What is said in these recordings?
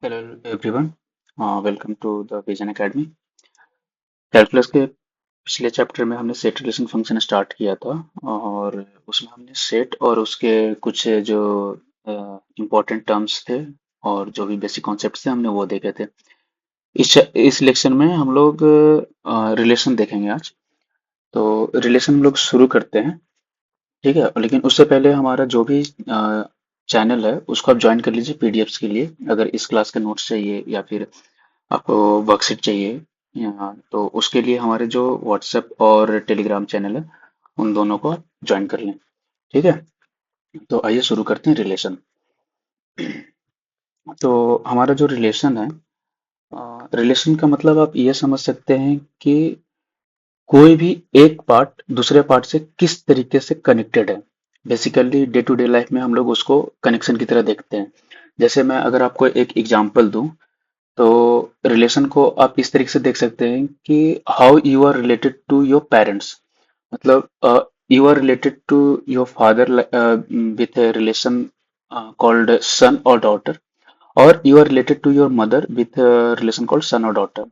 Hello everyone, welcome to the vision academy. Calculus के पिछले chapter में हमने सेट रिलेशन फंक्शन स्टार्ट किया था और उसमें हमने सेट और उसके कुछ जो इम्पोर्टेंट टर्म्स थे और जो भी बेसिक कॉन्सेप्ट्स थे हमने वो देखे थे। इस लेक्शन में हम लोग रिलेशन देखेंगे आज। तो रिलेशन हम लोग शुरू करते हैं, ठीक है। लेकिन उससे पहले हमारा जो भी चैनल है उसको आप ज्वाइन कर लीजिए पीडीएफ्स के लिए, अगर इस क्लास के नोट्स चाहिए या फिर आपको वर्कशीट चाहिए तो उसके लिए हमारे जो व्हाट्सएप और टेलीग्राम चैनल है उन दोनों को आप ज्वाइन कर लें, ठीक है। तो आइए शुरू करते हैं रिलेशन। तो हमारा जो रिलेशन है, रिलेशन का मतलब आप ये समझ सकते हैं कि कोई भी एक पार्ट दूसरे पार्ट से किस तरीके से कनेक्टेड है। Basically day to day life में हम लोग उसको कनेक्शन की तरह देखते हैं। जैसे मैं अगर आपको एक एग्जांपल दूं तो रिलेशन को आप इस तरीके से देख सकते हैं कि how you are related to your parents. मतलब you are related to your father with a relation called son और डॉटर, और you are related to your mother with relation called son और डॉटर,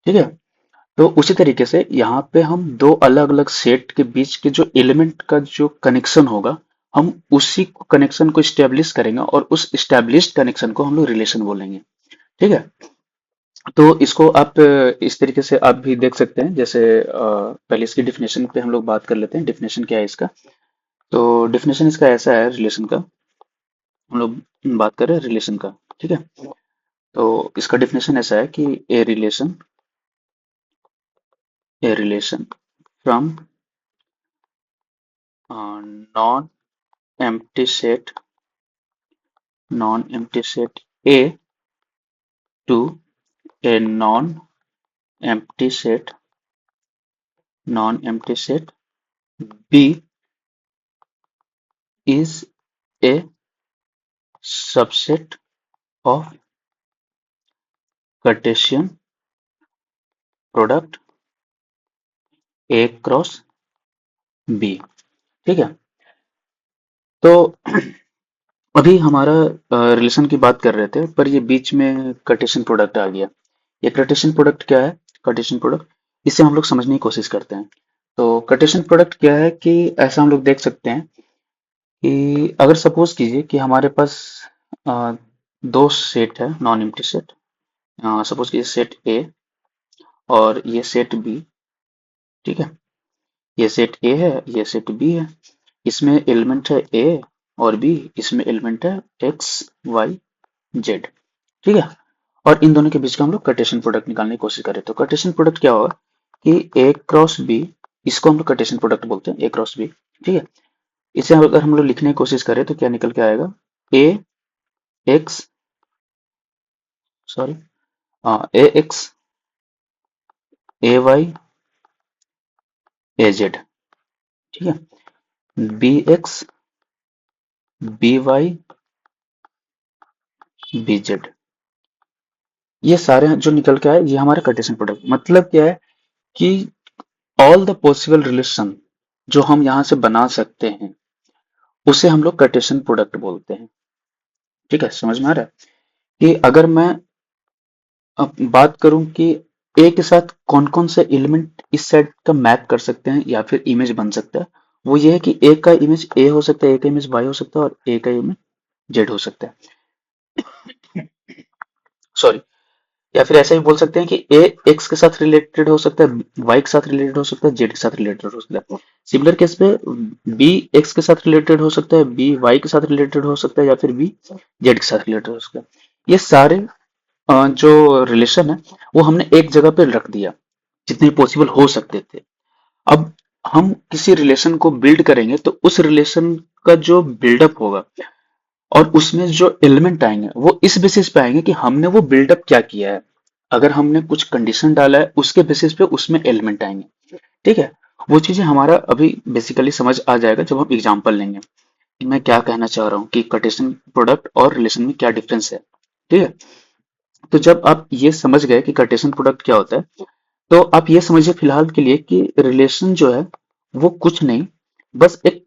ठीक है। तो उसी तरीके से यहाँ पे हम दो अलग अलग सेट के बीच के जो एलिमेंट का जो कनेक्शन होगा, हम उसी कनेक्शन को स्टेब्लिश करेंगे और उस स्टेब्लिश्ड कनेक्शन को हम लोग रिलेशन बोलेंगे, ठीक है। तो इसको आप इस तरीके से आप भी देख सकते हैं। जैसे पहले इसकी डिफिनेशन पे हम लोग बात कर लेते हैं, डिफिनेशन क्या है इसका। तो डिफिनेशन इसका ऐसा है रिलेशन का, हम लोग बात कर रहे हैं रिलेशन का, ठीक है। तो इसका डिफिनेशन ऐसा है कि a relation from non empty set A to a non-empty set B is a subset of Cartesian product A cross B, ठीक है। तो अभी हमारा रिलेशन की बात कर रहे थे पर ये बीच में कार्टेशियन प्रोडक्ट आ गया। ये कार्टेशियन प्रोडक्ट क्या है? कार्टेशियन प्रोडक्ट, इसे हम लोग समझने की कोशिश करते हैं। तो कार्टेशियन प्रोडक्ट क्या है कि ऐसा हम लोग देख सकते हैं कि अगर सपोज कीजिए कि हमारे पास अ, दो सेट है, नॉन एम्प्टी सेट। सपोज कीजिए सेट ए और ये सेट बी, ठीक है। ये सेट ए है, ये सेट बी है। इसमें एलिमेंट है ए और बी, इसमें एलिमेंट है एक्स वाई जेड, ठीक है। और इन दोनों के बीच का हम लोग कार्टेशियन प्रोडक्ट निकालने की कोशिश करें तो कार्टेशियन प्रोडक्ट क्या होगा कि ए क्रॉस बी, इसको हम लोग कार्टेशियन प्रोडक्ट बोलते हैं, ए क्रॉस बी, ठीक है। इसे अगर हम लोग लिखने की कोशिश करें तो क्या निकल के आएगा? A X, sorry, A X A Y A Z, ठीक है। B X B Y B Z, ये सारे जो निकल के आए ये हमारे कार्टेशियन प्रोडक्ट। मतलब क्या है कि ऑल द पॉसिबल रिलेशन जो हम यहाँ से बना सकते हैं उसे हम लोग कार्टेशियन प्रोडक्ट बोलते हैं, ठीक है। समझ में आ रहा है कि अगर मैं अब बात करूं कि ए के साथ कौन कौन से एलिमेंट इस सेट का मैप कर सकते हैं या फिर इमेज बन सकता है, वो ये है कि ए का इमेज ए हो सकता है, ए का इमेज वाई हो सकता है और ए का इमेज जेड हो सकता है, सॉरी। या फिर ऐसा भी बोल सकते हैं कि ए एक्स के साथ रिलेटेड हो सकता है, वाई के साथ रिलेटेड हो सकता है, जेड के साथ रिलेटेड हो सकता है। सिमिलर केस पे बी एक्स के साथ रिलेटेड हो सकता है, बी वाई के साथ रिलेटेड हो सकता है या फिर बी जेड के साथ रिलेटेड हो सकता है। ये सारे जो रिलेशन है वो हमने एक जगह पे रख दिया, जितने पॉसिबल हो सकते थे। अब हम किसी रिलेशन को बिल्ड करेंगे तो उस रिलेशन का जो बिल्डअप होगा और उसमें जो एलिमेंट आएंगे वो इस बेसिस पे आएंगे कि हमने वो बिल्डअप क्या किया है। अगर हमने कुछ कंडीशन डाला है उसके बेसिस पे उसमें एलिमेंट आएंगे, ठीक है। वो चीजें हमारा अभी बेसिकली समझ आ जाएगा जब हम एग्जांपल लेंगे कि मैं क्या कहना चाह रहा हूँ कि कार्टेशियन प्रोडक्ट और रिलेशन में क्या डिफरेंस है, ठीक है। तो जब आप ये समझ गए कि कार्टेशियन प्रोडक्ट क्या होता है तो आप ये समझिए फिलहाल के लिए कि रिलेशन जो है वो कुछ नहीं, बस एक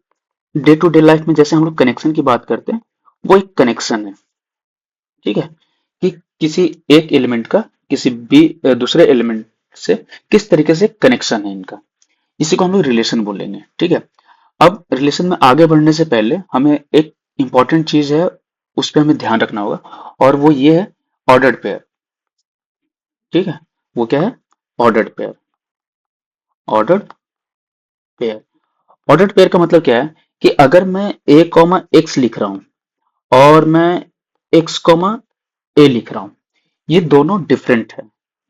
डे टू डे लाइफ में जैसे हम लोग कनेक्शन की बात करते हैं वो एक कनेक्शन है, ठीक है। कि किसी एक एलिमेंट का किसी दूसरे एलिमेंट से किस तरीके से कनेक्शन है इनका, इसी को हम लोग रिलेशन बोलेंगे। ठीक है। अब रिलेशन में आगे बढ़ने से पहले हमें एक इंपॉर्टेंट चीज है, उस पर हमें ध्यान रखना होगा, और वो ये है ऑर्डर्ड पेयर। ठीक है। वो क्या है? Ordered pair. Ordered pair. Ordered pair का मतलब क्या है कि अगर मैं a कॉमा एक्स लिख रहा हूं और मैं x कॉमा ए लिख रहा हूं, ये दोनों डिफरेंट है।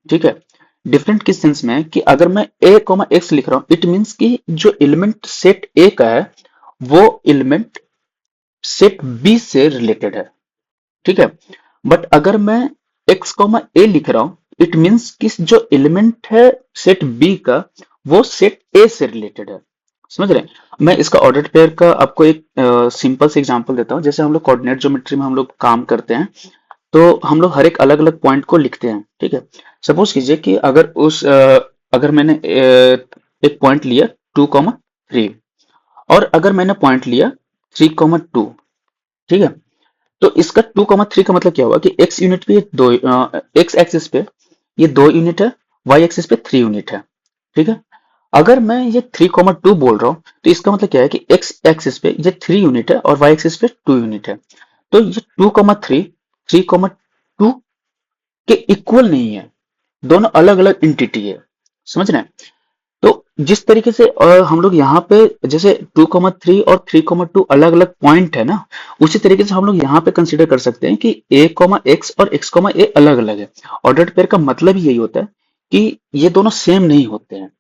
ठीक है। डिफरेंट किस सेंस में है कि अगर मैं a कॉमा एक्स लिख रहा हूं, इट मीन्स कि जो एलिमेंट सेट ए का है वो एलिमेंट सेट बी से रिलेटेड है। ठीक है। बट अगर मैं x कॉमा ए लिख रहा हूं, इट मीन्स कि जो एलिमेंट है सेट बी का वो सेट ए से रिलेटेड है। समझ रहे हैं? मैं इसका ऑर्डर पेयर का आपको एक सिंपल से एग्जांपल देता हूं। जैसे हम लोग कोऑर्डिनेट ज्योमेट्री में हम लोग काम करते हैं, तो हम लोग हर एक अलग अलग पॉइंट को लिखते हैं। ठीक है। सपोज कीजिए कि अगर मैंने एक पॉइंट लिया 2,3, और अगर मैंने पॉइंट लिया 3,2। ठीक है। तो इसका 2,3 का मतलब क्या हुआ कि एक्स यूनिट पे एक्स एक्सिस पे ये 2 यूनिट है, वाई एक्सिस पे 3 यूनिट है। ठीक है। अगर मैं ये 3,2 बोल रहा हूँ, तो इसका मतलब क्या है कि एक्स एक्सिस पे ये 3 यूनिट है और वाई एक्सिस पे 2 यूनिट है। तो ये 2,3 3,2 के इक्वल नहीं है, दोनों अलग अलग एंटिटी है। समझ रहे हैं? तो जिस तरीके से हम लोग यहाँ पे जैसे 2,3 और 3,2 अलग अलग पॉइंट है ना, उसी तरीके से हम लोग यहाँ पे कंसीडर कर सकते हैं कि a, और x, a अलग अलग है। ऑर्डर्ड पेयर का मतलब ही यही होता है कि ये दोनों सेम नहीं होते हैं।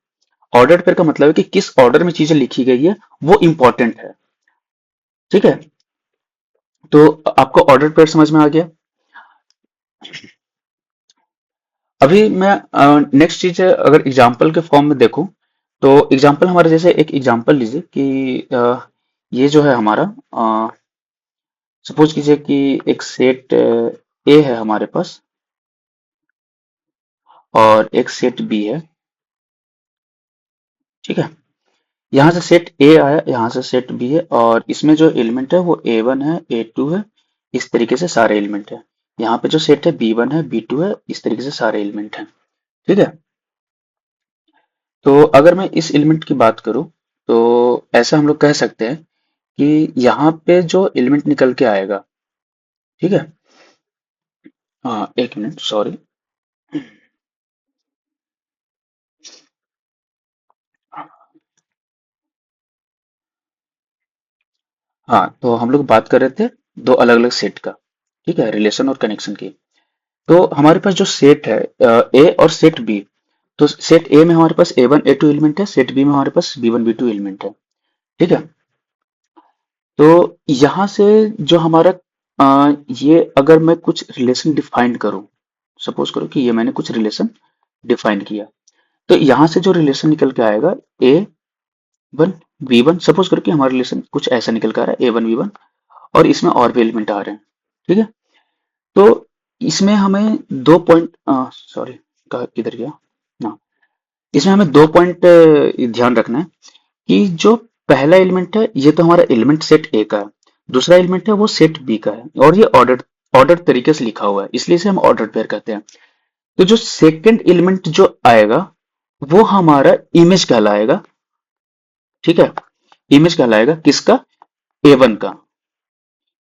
ऑर्डर्ड पेयर का मतलब है कि किस ऑर्डर में चीजें लिखी गई है वो इंपॉर्टेंट है। ठीक है। तो आपको ऑर्डर पेयर समझ में आ गया। अभी मैं नेक्स्ट चीज है, अगर एग्जाम्पल के फॉर्म में देखूं, तो एग्जाम्पल हमारे जैसे एक एग्जाम्पल लीजिए कि ये जो है हमारा, सपोज कीजिए कि एक सेट ए है हमारे पास और एक सेट बी है। ठीक है। यहाँ से सेट ए आया, यहाँ से सेट बी है, और इसमें जो एलिमेंट है वो A1 है, A2 है, इस तरीके से सारे एलिमेंट है। यहाँ पे जो सेट है B1 है, B2 है, इस तरीके से सारे एलिमेंट हैं। ठीक है। तो अगर मैं इस एलिमेंट की बात करूं, तो ऐसा हम लोग कह सकते हैं कि यहाँ पे जो एलिमेंट निकल के आएगा। ठीक है। हाँ, एक मिनट, सॉरी। हाँ, तो हम लोग बात कर रहे थे दो अलग अलग सेट का। ठीक है, रिलेशन और कनेक्शन की। तो हमारे पास जो सेट है ए और सेट बी, तो सेट ए में हमारे पास A1 A2 एलिमेंट है, सेट बी में हमारे पास B1 B2 एलिमेंट है। ठीक है। तो यहाँ से जो हमारा ये अगर मैं कुछ रिलेशन डिफाइन करूं, सपोज करो कि ये मैंने कुछ रिलेशन डिफाइन किया, तो यहाँ से जो रिलेशन निकल के आएगा A1 B1, सपोज करो कि हमारा रिलेशन कुछ ऐसा निकल के आ रहा है A1 B1, और इसमें और भी एलिमेंट आ रहे हैं। ठीक है। तो इसमें हमें दो पॉइंट, सॉरी, किधर गया ना, इसमें हमें दो पॉइंट ध्यान रखना है कि जो पहला एलिमेंट है ये तो हमारा एलिमेंट सेट ए का है, दूसरा एलिमेंट है वो सेट बी का है, और ये ऑर्डर ऑर्डर तरीके से लिखा हुआ है, इसलिए इसे हम ऑर्डर पेयर कहते हैं। तो जो सेकंड एलिमेंट जो आएगा वो हमारा इमेज कहलाएगा। ठीक है। इमेज कहलाएगा किसका? A1 का।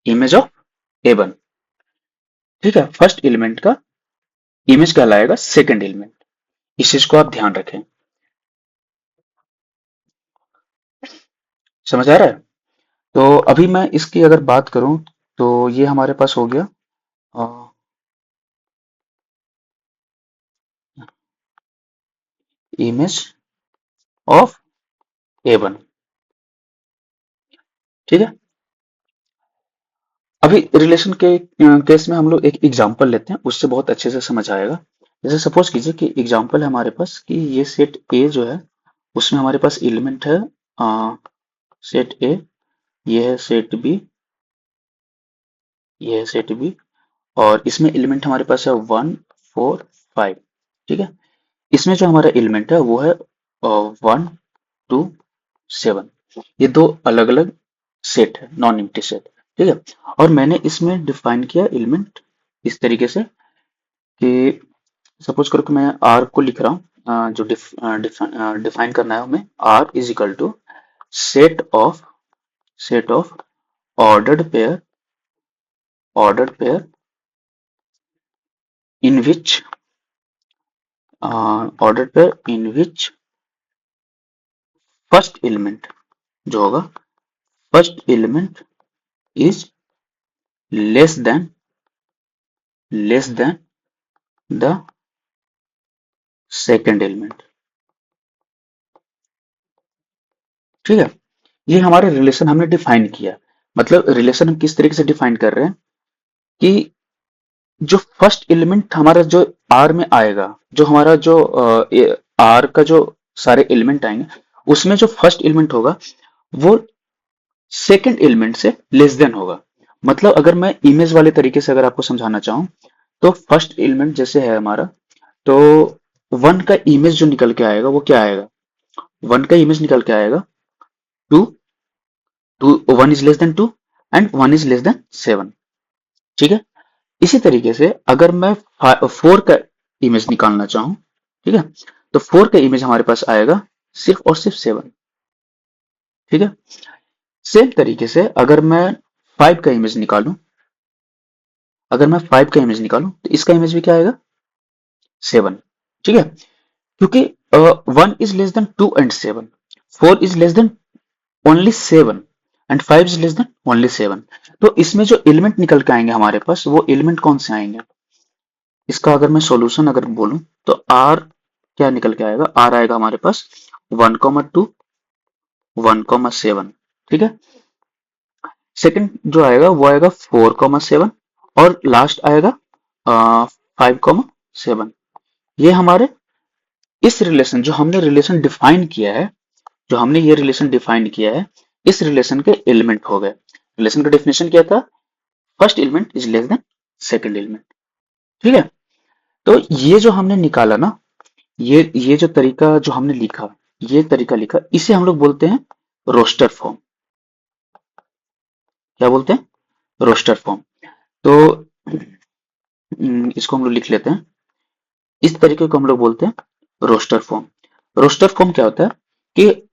Image of A1। ठीक है। फर्स्ट एलिमेंट का इमेज कहलाएगा सेकंड एलिमेंट। इस चीज को आप ध्यान रखें। समझ आ रहा है? तो अभी मैं इसकी अगर बात करूं, तो ये हमारे पास हो गया इमेज ऑफ A1। ठीक है। अभी रिलेशन के केस में हम लोग एक एग्जांपल लेते हैं, उससे बहुत अच्छे से समझ आएगा। जैसे सपोज कीजिए कि एग्जांपल है हमारे पास कि ये सेट ए जो है उसमें हमारे पास एलिमेंट है सेट ए, ये है सेट बी, ये है सेट बी, और इसमें एलिमेंट हमारे पास है 1 4 5। ठीक है। इसमें जो हमारा एलिमेंट है वो है 1 2 7। ये दो अलग अलग सेट है, नॉन एम्प्टी सेट। ठीक है। और मैंने इसमें डिफाइन किया एलिमेंट इस तरीके से कि सपोज करो कि मैं आर को लिख रहा हूँ, जो डिफाइन करना है हमें, R is equal to set of set of ordered pair ordered pair in which ordered pair in which first element जो होगा, first element is less than the second element। ठीक है, ये हमारे रिलेशन हमने डिफाइन किया। मतलब रिलेशन हम किस तरीके से डिफाइन कर रहे हैं कि जो फर्स्ट एलिमेंट हमारा जो आर में आएगा, जो हमारा जो आर का जो सारे एलिमेंट आएंगे, उसमें जो फर्स्ट एलिमेंट होगा वो सेकंड एलिमेंट से लेस देन होगा। मतलब अगर मैं इमेज वाले तरीके से अगर आपको समझाना चाहूं, तो फर्स्ट एलिमेंट जैसे है हमारा, तो वन का इमेज जो निकल के आएगा वो क्या आएगा, वन का इमेज निकल के आएगा two, two one is less than two and one is less than seven. ठीक है, इसी तरीके से अगर मैं फोर का इमेज निकालना चाहूं, ठीक है, तो फोर का इमेज हमारे पास आएगा सिर्फ और सिर्फ सेवन। ठीक है, सेम तरीके से अगर मैं फाइव का इमेज निकालूं, अगर मैं फाइव का इमेज निकालूं तो इसका इमेज भी क्या आएगा, सेवन। ठीक है, क्योंकि one is less than two and seven, four is less than only seven and five is less than only seven. तो इसमें जो एलिमेंट निकल के आएंगे हमारे पास, वो एलिमेंट कौन से आएंगे, इसका अगर मैं सॉल्यूशन अगर बोलूं तो आर क्या निकल के आएगा, आर आएगा हमारे पास one comma two, one comma seven. ठीक है, सेकंड जो आएगा वो आएगा फोर कॉमा सेवन, और लास्ट आएगा फाइव कॉमा सेवन। ये हमारे इस रिलेशन जो हमने रिलेशन डिफाइन किया है, जो हमने ये रिलेशन डिफाइन किया है, इस रिलेशन के एलिमेंट हो गए। रिलेशन का डेफिनेशन क्या था, first element is less then second element. ठीक है, तो ये जो हमने निकाला ना, ये जो तरीका जो हमने लिखा, ये तरीका लिखा, इसे हम लोग बोलते हैं रोस्टर फॉर्म। क्या बोलते हैं, रोस्टर फॉर्म। तो इसको हम लोग लिख लेते हैं, इस तरीके को हम लोग बोलते हैं रोस्टर फॉर्म। रोस्टर फॉर्म क्या होता है कि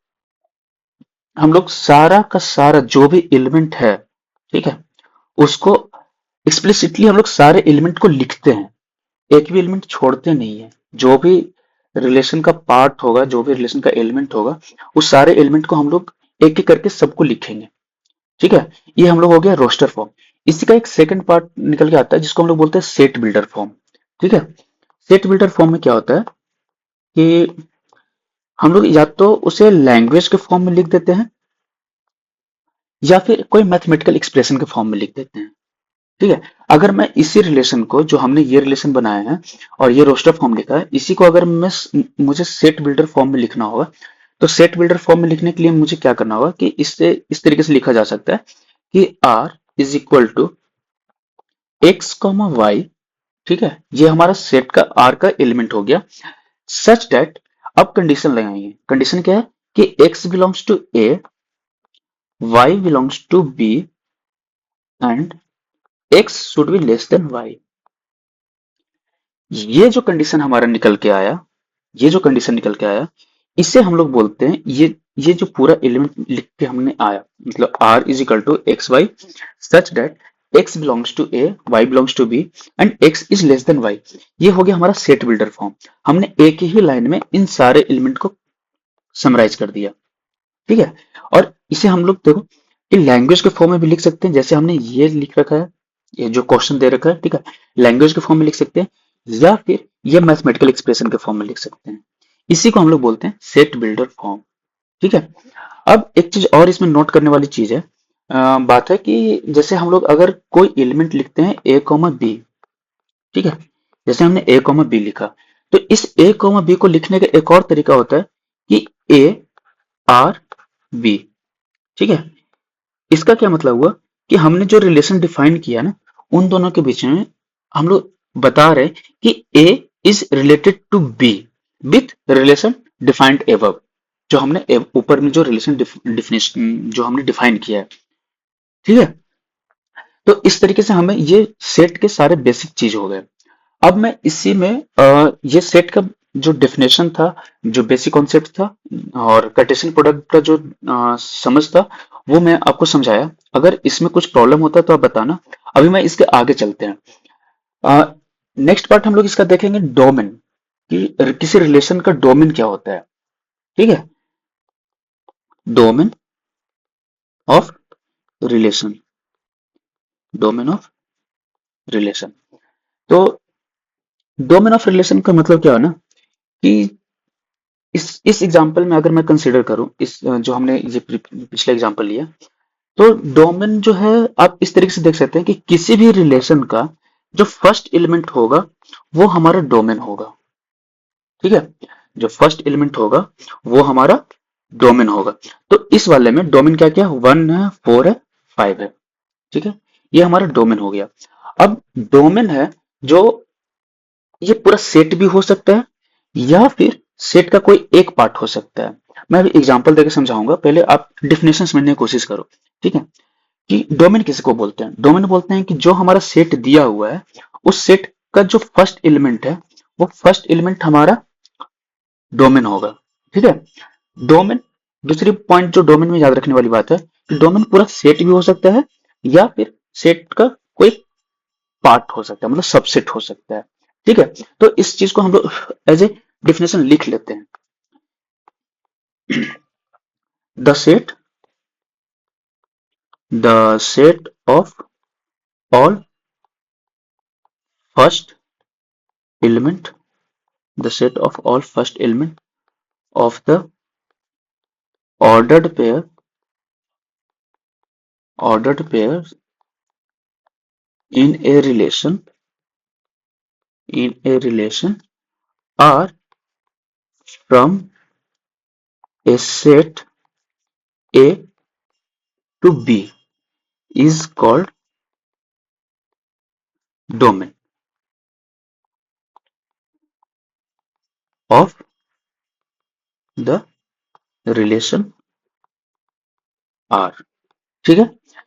हम लोग सारा का सारा जो भी एलिमेंट है, ठीक है, उसको एक्सप्लिसिटली हम लोग सारे एलिमेंट को लिखते हैं, एक भी एलिमेंट छोड़ते नहीं है। जो भी रिलेशन का पार्ट होगा, जो भी रिलेशन का एलिमेंट होगा, उस सारे एलिमेंट को हम लोग एक एक करके सबको लिखेंगे। ठीक है, ये हम लोग हो गया रोस्टर फॉर्म। इसी का एक सेकंड पार्ट निकल के आता है जिसको हम लोग बोलते हैं सेट बिल्डर फॉर्म। ठीक है, सेट बिल्डर फॉर्म में क्या होता है कि हम लोग या तो उसे लैंग्वेज के फॉर्म में लिख देते हैं, या फिर कोई मैथमेटिकल एक्सप्रेशन के फॉर्म में लिख देते हैं। ठीक है, अगर मैं इसी रिलेशन को, जो हमने ये रिलेशन बनाया है और ये रोस्टर फॉर्म लिखा है, इसी को अगर मैं मुझे सेट बिल्डर फॉर्म में लिखना होगा, तो सेट बिल्डर फॉर्म में लिखने के लिए मुझे क्या करना होगा कि इससे इस तरीके से लिखा जा सकता है कि R is equal to X comma Y. ठीक है, ये हमारा सेट का आर का एलिमेंट हो गया, सच दैट, अब कंडीशन लगाएंगे। कंडीशन क्या है कि x belongs to A, y belongs to B and x should be less than y। ये जो कंडीशन हमारा निकल के आया, ये जो कंडीशन निकल के आया, इसे हम लोग बोलते हैं, ये जो पूरा एलिमेंट लिख के हमने आया, मतलब r is equal to X Y such that x belongs to a, y belongs to b and x is less than y। ये हो गया हमारा सेट बिल्डर फॉर्म। हमने एक ही लाइन में इन सारे एलिमेंट को समराइज कर दिया। ठीक है, और इसे हम लोग देखो कि लैंग्वेज के फॉर्म में भी लिख सकते हैं, जैसे हमने ये लिख रखा है, ये जो क्वेश्चन दे रखा है, ठीक है, लैंग्वेज के फॉर्म में लिख सकते हैं, या फिर ये मैथमेटिकल एक्सप्रेशन के फॉर्म में लिख सकते हैं। इसी को हम लोग बोलते हैं सेट बिल्डर फॉर्म। ठीक है, अब एक चीज और इसमें नोट करने वाली चीज है, बात है कि जैसे हम लोग अगर कोई एलिमेंट लिखते हैं ए कॉमा बी, ठीक है, जैसे हमने ए कॉमा बी लिखा, तो इस ए कॉमा बी को लिखने का एक और तरीका होता है कि ए आर बी। ठीक है, इसका क्या मतलब हुआ कि हमने जो रिलेशन डिफाइन किया ना, उन दोनों के बीच में हम लोग बता रहे हैं कि A is related to B with relation defined above, जो हमने ऊपर में जो रिलेशन डिफिनेशन जो हमने डिफाइन किया है। ठीक है, तो इस तरीके से हमें ये सेट के सारे बेसिक चीज हो गए। अब मैं इसी में ये सेट का जो डेफिनेशन था, जो बेसिक कॉन्सेप्ट था और कार्टेशियन प्रोडक्ट का जो समझ था, वो मैं आपको समझाया। अगर इसमें कुछ प्रॉब्लम होता है तो आप बताना। अभी मैं इसके आगे चलते हैं। नेक्स्ट पार्ट हम लोग इसका देखेंगे डोमेन, कि किसी रिलेशन का डोमेन क्या होता है। ठीक है, domain of relation, domain of relation. तो डोमेन ऑफ रिलेशन का मतलब क्या है ना, कि इस एग्जांपल में अगर मैं कंसीडर करूं, इस जो हमने ये पिछला एग्जांपल लिया, तो डोमेन जो है आप इस तरीके से देख सकते हैं कि किसी भी रिलेशन का जो फर्स्ट एलिमेंट होगा वो हमारा डोमेन होगा। ठीक है, जो फर्स्ट एलिमेंट होगा वो हमारा डोमेन होगा। तो इस वाले में डोमेन क्या क्या, 1 है, 4 है, 5 है। ठीक है, ये हमारा डोमेन हो गया। अब डोमेन है जो, ये पूरा सेट भी हो सकता है या फिर सेट का कोई एक पार्ट हो सकता है। मैं अभी एग्जांपल देके समझाऊंगा, पहले आप डिफिनेशन समझने की कोशिश करो। ठीक है, कि डोमेन किसको बोलते हैं। डोमेन बोलते हैं कि जो हमारा सेट दिया हुआ है, उस सेट का जो फर्स्ट एलिमेंट है, वो फर्स्ट एलिमेंट हमारा डोमेन होगा। ठीक है, डोमेन, दूसरी पॉइंट जो डोमेन में याद रखने वाली बात है कि डोमेन पूरा सेट भी हो सकता है या फिर सेट का कोई पार्ट हो सकता है, मतलब सबसेट हो सकता है। ठीक है, तो इस चीज को हम लोग एज ए डिफिनेशन लिख लेते हैं। The set of all first element, the set of all first element of the ordered pair, ordered pairs in a relation, in a relation are from a set A to B is called domain of the relation R। ठीक है,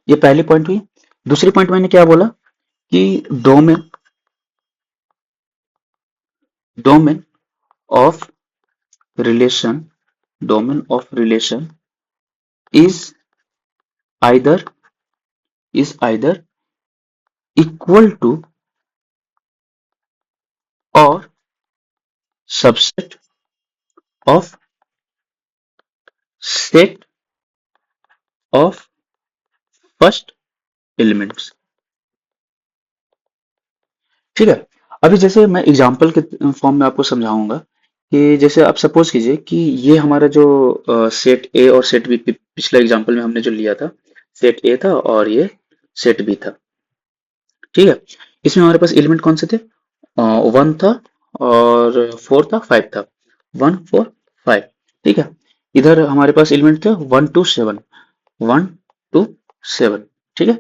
ये पहली point हुई। दूसरी point मैंने क्या बोला कि domain, domain of relation, domain of relation is either, is either equal to or subset of set of first elements। ठीक है, अभी जैसे मैं एग्जांपल के फॉर्म में आपको समझाऊंगा कि जैसे आप सपोज कीजिए कि ये हमारा जो सेट ए और सेट बी, पिछला एग्जांपल में हमने जो लिया था, सेट ए था और ये सेट बी था। ठीक है, इसमें हमारे पास एलिमेंट कौन से थे, 1 था और 4 था, 5 था, 1 4 5। ठीक है, इधर हमारे पास एलिमेंट थे 1 2 7, 1 2 7। ठीक है,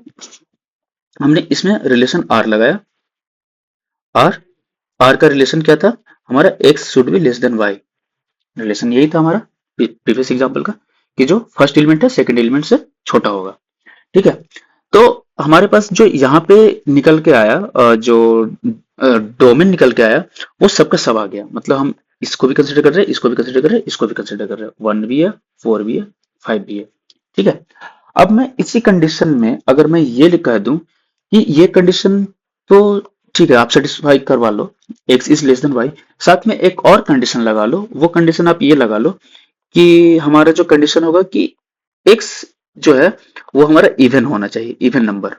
हमने इसमें रिलेशन आर लगाया। आर, आर का रिलेशन क्या था हमारा, X should be less than Y. Relation यही था हमारा प्रीवियस एग्जांपल का, कि जो फर्स्ट एलिमेंट है सेकंड एलिमेंट से छोटा होगा। ठीक है, तो हमारे पास जो यहाँ पे निकल के आया, जो डोमेन निकल के आया, वो सबका सब आ गया। मतलब हम इसको भी कंसिडर कर रहे हैं, इसको भी कंसिडर कर रहे हैं, इसको भी कंसिडर कर रहे हैं, 1 भी है, 4 भी है, 5 भी है। ठीक है, अब मैं इसी कंडीशन में अगर मैं ये कह दूं कि ये कंडीशन तो ठीक है, आप सेटिस्फाई करवा लो, x is less than y, साथ में एक और कंडीशन लगा लो। वो कंडीशन आप ये लगा लो कि हमारा जो कंडीशन होगा कि एक्स जो है वो हमारा इवन होना चाहिए, इवन नंबर।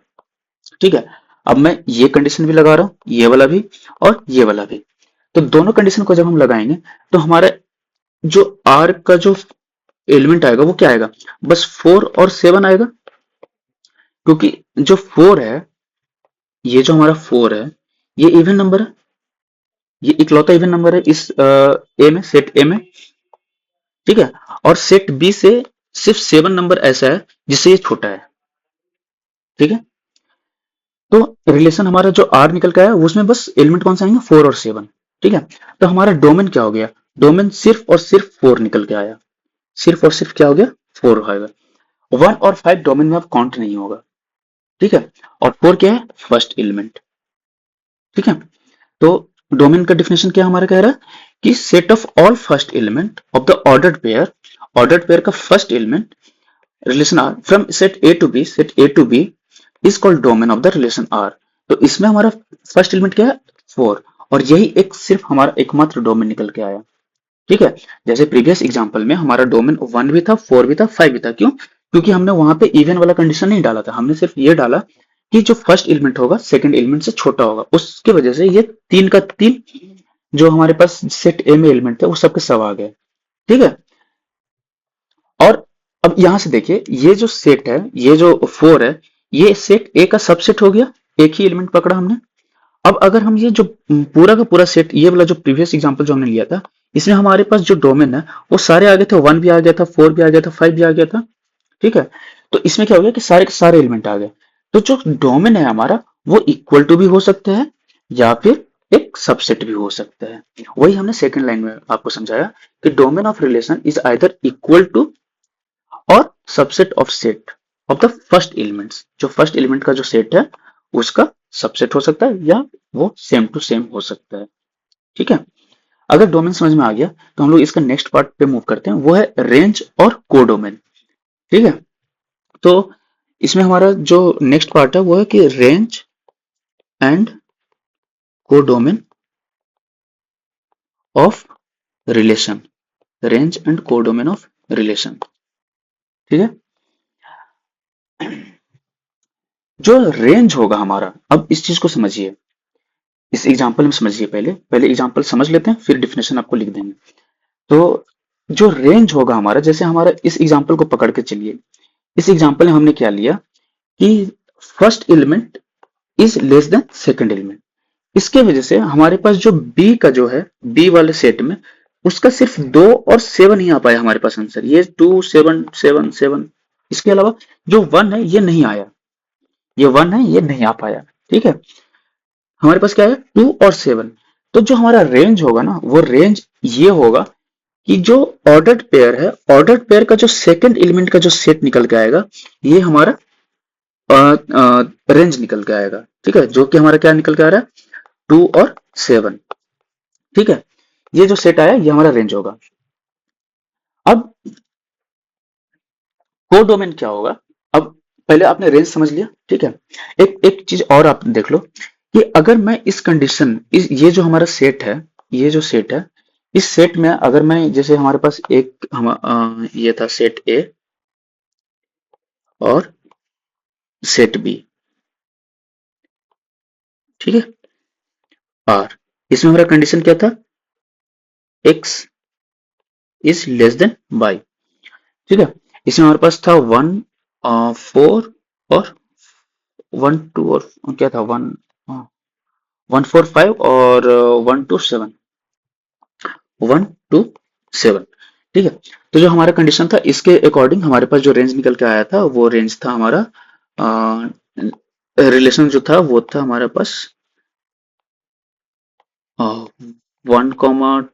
ठीक है, अब मैं ये कंडीशन भी लगा रहा हूँ, ये वाला भी और ये वाला भी। तो दोनों कंडीशन को जब हम लगाएंगे तो हमारा जो आर का जो एलिमेंट आएगा वो क्या आएगा, बस 4 और 7 आएगा। क्योंकि जो 4 है, ये जो हमारा 4 है, ये इवन नंबर है, ये इकलौता इवन नंबर है इस ए में, सेट ए में। ठीक है, और सेट बी से सिर्फ 7 नंबर ऐसा है जिससे ये छोटा है। ठीक है, तो रिलेशन हमारा जो आर निकल के आया उसमें बस एलिमेंट कौन सा आएंगे, 4 और 7। ठीक है, तो हमारा डोमेन क्या हो गया, डोमेन सिर्फ और सिर्फ 4 निकल के आया। सिर्फ और सिर्फ क्या हो गया, 4 आएगा। 1 और 5 डोमेन में अब काउंट नहीं होगा। ठीक है, और 4 क्या है, फर्स्ट एलिमेंट। ठीक है, तो डोमेन का डिफिनेशन क्या हमारा कह रहा है कि set of all first element of the ordered pair का first element relation R from set A to B is called domain of the relation R. तो इसमें हमारा फर्स्ट एलिमेंट क्या है, 4, और यही एक सिर्फ हमारा एकमात्र डोमेन निकल के आया। ठीक है, जैसे प्रीवियस एग्जांपल में हमारा डोमेन 1 भी था, 4 भी था, 5 भी था। क्यों? क्योंकि हमने वहां पे इवन वाला कंडीशन नहीं डाला था, हमने सिर्फ ये डाला कि जो फर्स्ट एलिमेंट होगा सेकंड एलिमेंट से छोटा होगा, उसके वजह से ये 3 का 3 जो हमारे पास सेट ए में एलिमेंट थे वो सबके सब आ गए। ठीक है, और अब यहां से देखिए ये जो सेट है, ये जो 4 है, ये सेट ए का सबसेट हो गया, एक ही एलिमेंट पकड़ा हमने। अब अगर हम ये जो पूरा का पूरा सेट, ये वाला जो प्रीवियस एग्जांपल जो हमने लिया था, इसमें हमारे पास जो डोमेन है वो सारे आ गए थे, 1 भी आ गया था, 4 भी आ गया था, 5 भी आ गया था। ठीक है, तो इसमें क्या हो गया कि सारे के सारे एलिमेंट आ गए। तो जो डोमेन है हमारा वो इक्वल टू भी हो सकता है या फिर एक सबसेट भी हो सकता है। वही हमने सेकंड लाइन में आपको समझाया कि domain of relation is either equal to और subset of set of the first elements. जो फर्स्ट एलिमेंट का जो सेट है उसका सबसेट हो सकता है या वो सेम टू सेम हो सकता है। ठीक है, अगर डोमेन समझ में आ गया तो हम लोग इसका नेक्स्ट पार्ट पे मूव करते हैं, वो है रेंज और कोडोमेन। ठीक है, तो इसमें हमारा जो नेक्स्ट पार्ट है वो है कि range and codomain of relation, range and codomain of relation. ठीक है, जो रेंज होगा हमारा, अब इस चीज को समझिए, इस एग्जांपल में समझिए, पहले पहले एग्जांपल समझ लेते हैं फिर डिफिनेशन आपको लिख देंगे। तो जो रेंज होगा हमारा, जैसे हमारा इस एग्जांपल को पकड़ के चलिए, इस एग्जांपल में हमने क्या लिया कि first element is less then second element. इसके वजह से हमारे पास जो बी का जो है, बी वाले सेट में उसका सिर्फ 2 और 7 ही आ पाया हमारे पास आंसर, ये 2 7 7 7। इसके अलावा जो 1 है ये नहीं आया, ये 1 है ये नहीं आ पाया। ठीक है, हमारे पास क्या है 2 और 7। तो जो हमारा रेंज होगा ना, वो रेंज ये होगा कि जो ऑर्डर्ड पेयर है, ऑर्डर्ड पेयर का जो सेकंड एलिमेंट का जो सेट निकल के आएगा, ये हमारा रेंज निकल के आएगा। ठीक है, जो कि हमारा क्या निकल के आ रहा है 2 और 7। ठीक है, ये जो सेट आया ये हमारा रेंज होगा। अब कोडोमेन क्या होगा, अब पहले आपने रेंज समझ लिया। ठीक है, एक एक चीज और आप देख लो कि अगर मैं इस कंडीशन, ये जो हमारा सेट है, ये जो सेट है, इस सेट में अगर मैं, जैसे हमारे पास एक ये था सेट ए और सेट बी। ठीक है, आर, इसमें हमारा कंडीशन क्या था, X is less than Y. ठीक है, इसमें हमारे पास था 1 4 और 1 2 और क्या था 1 1 4 5 और 1 2 7, 1 2 7। ठीक है, तो जो हमारा कंडीशन था इसके अकॉर्डिंग हमारे पास जो रेंज निकल के आया था वो रेंज था हमारा, रिलेशन जो था वो था हमारे पास 1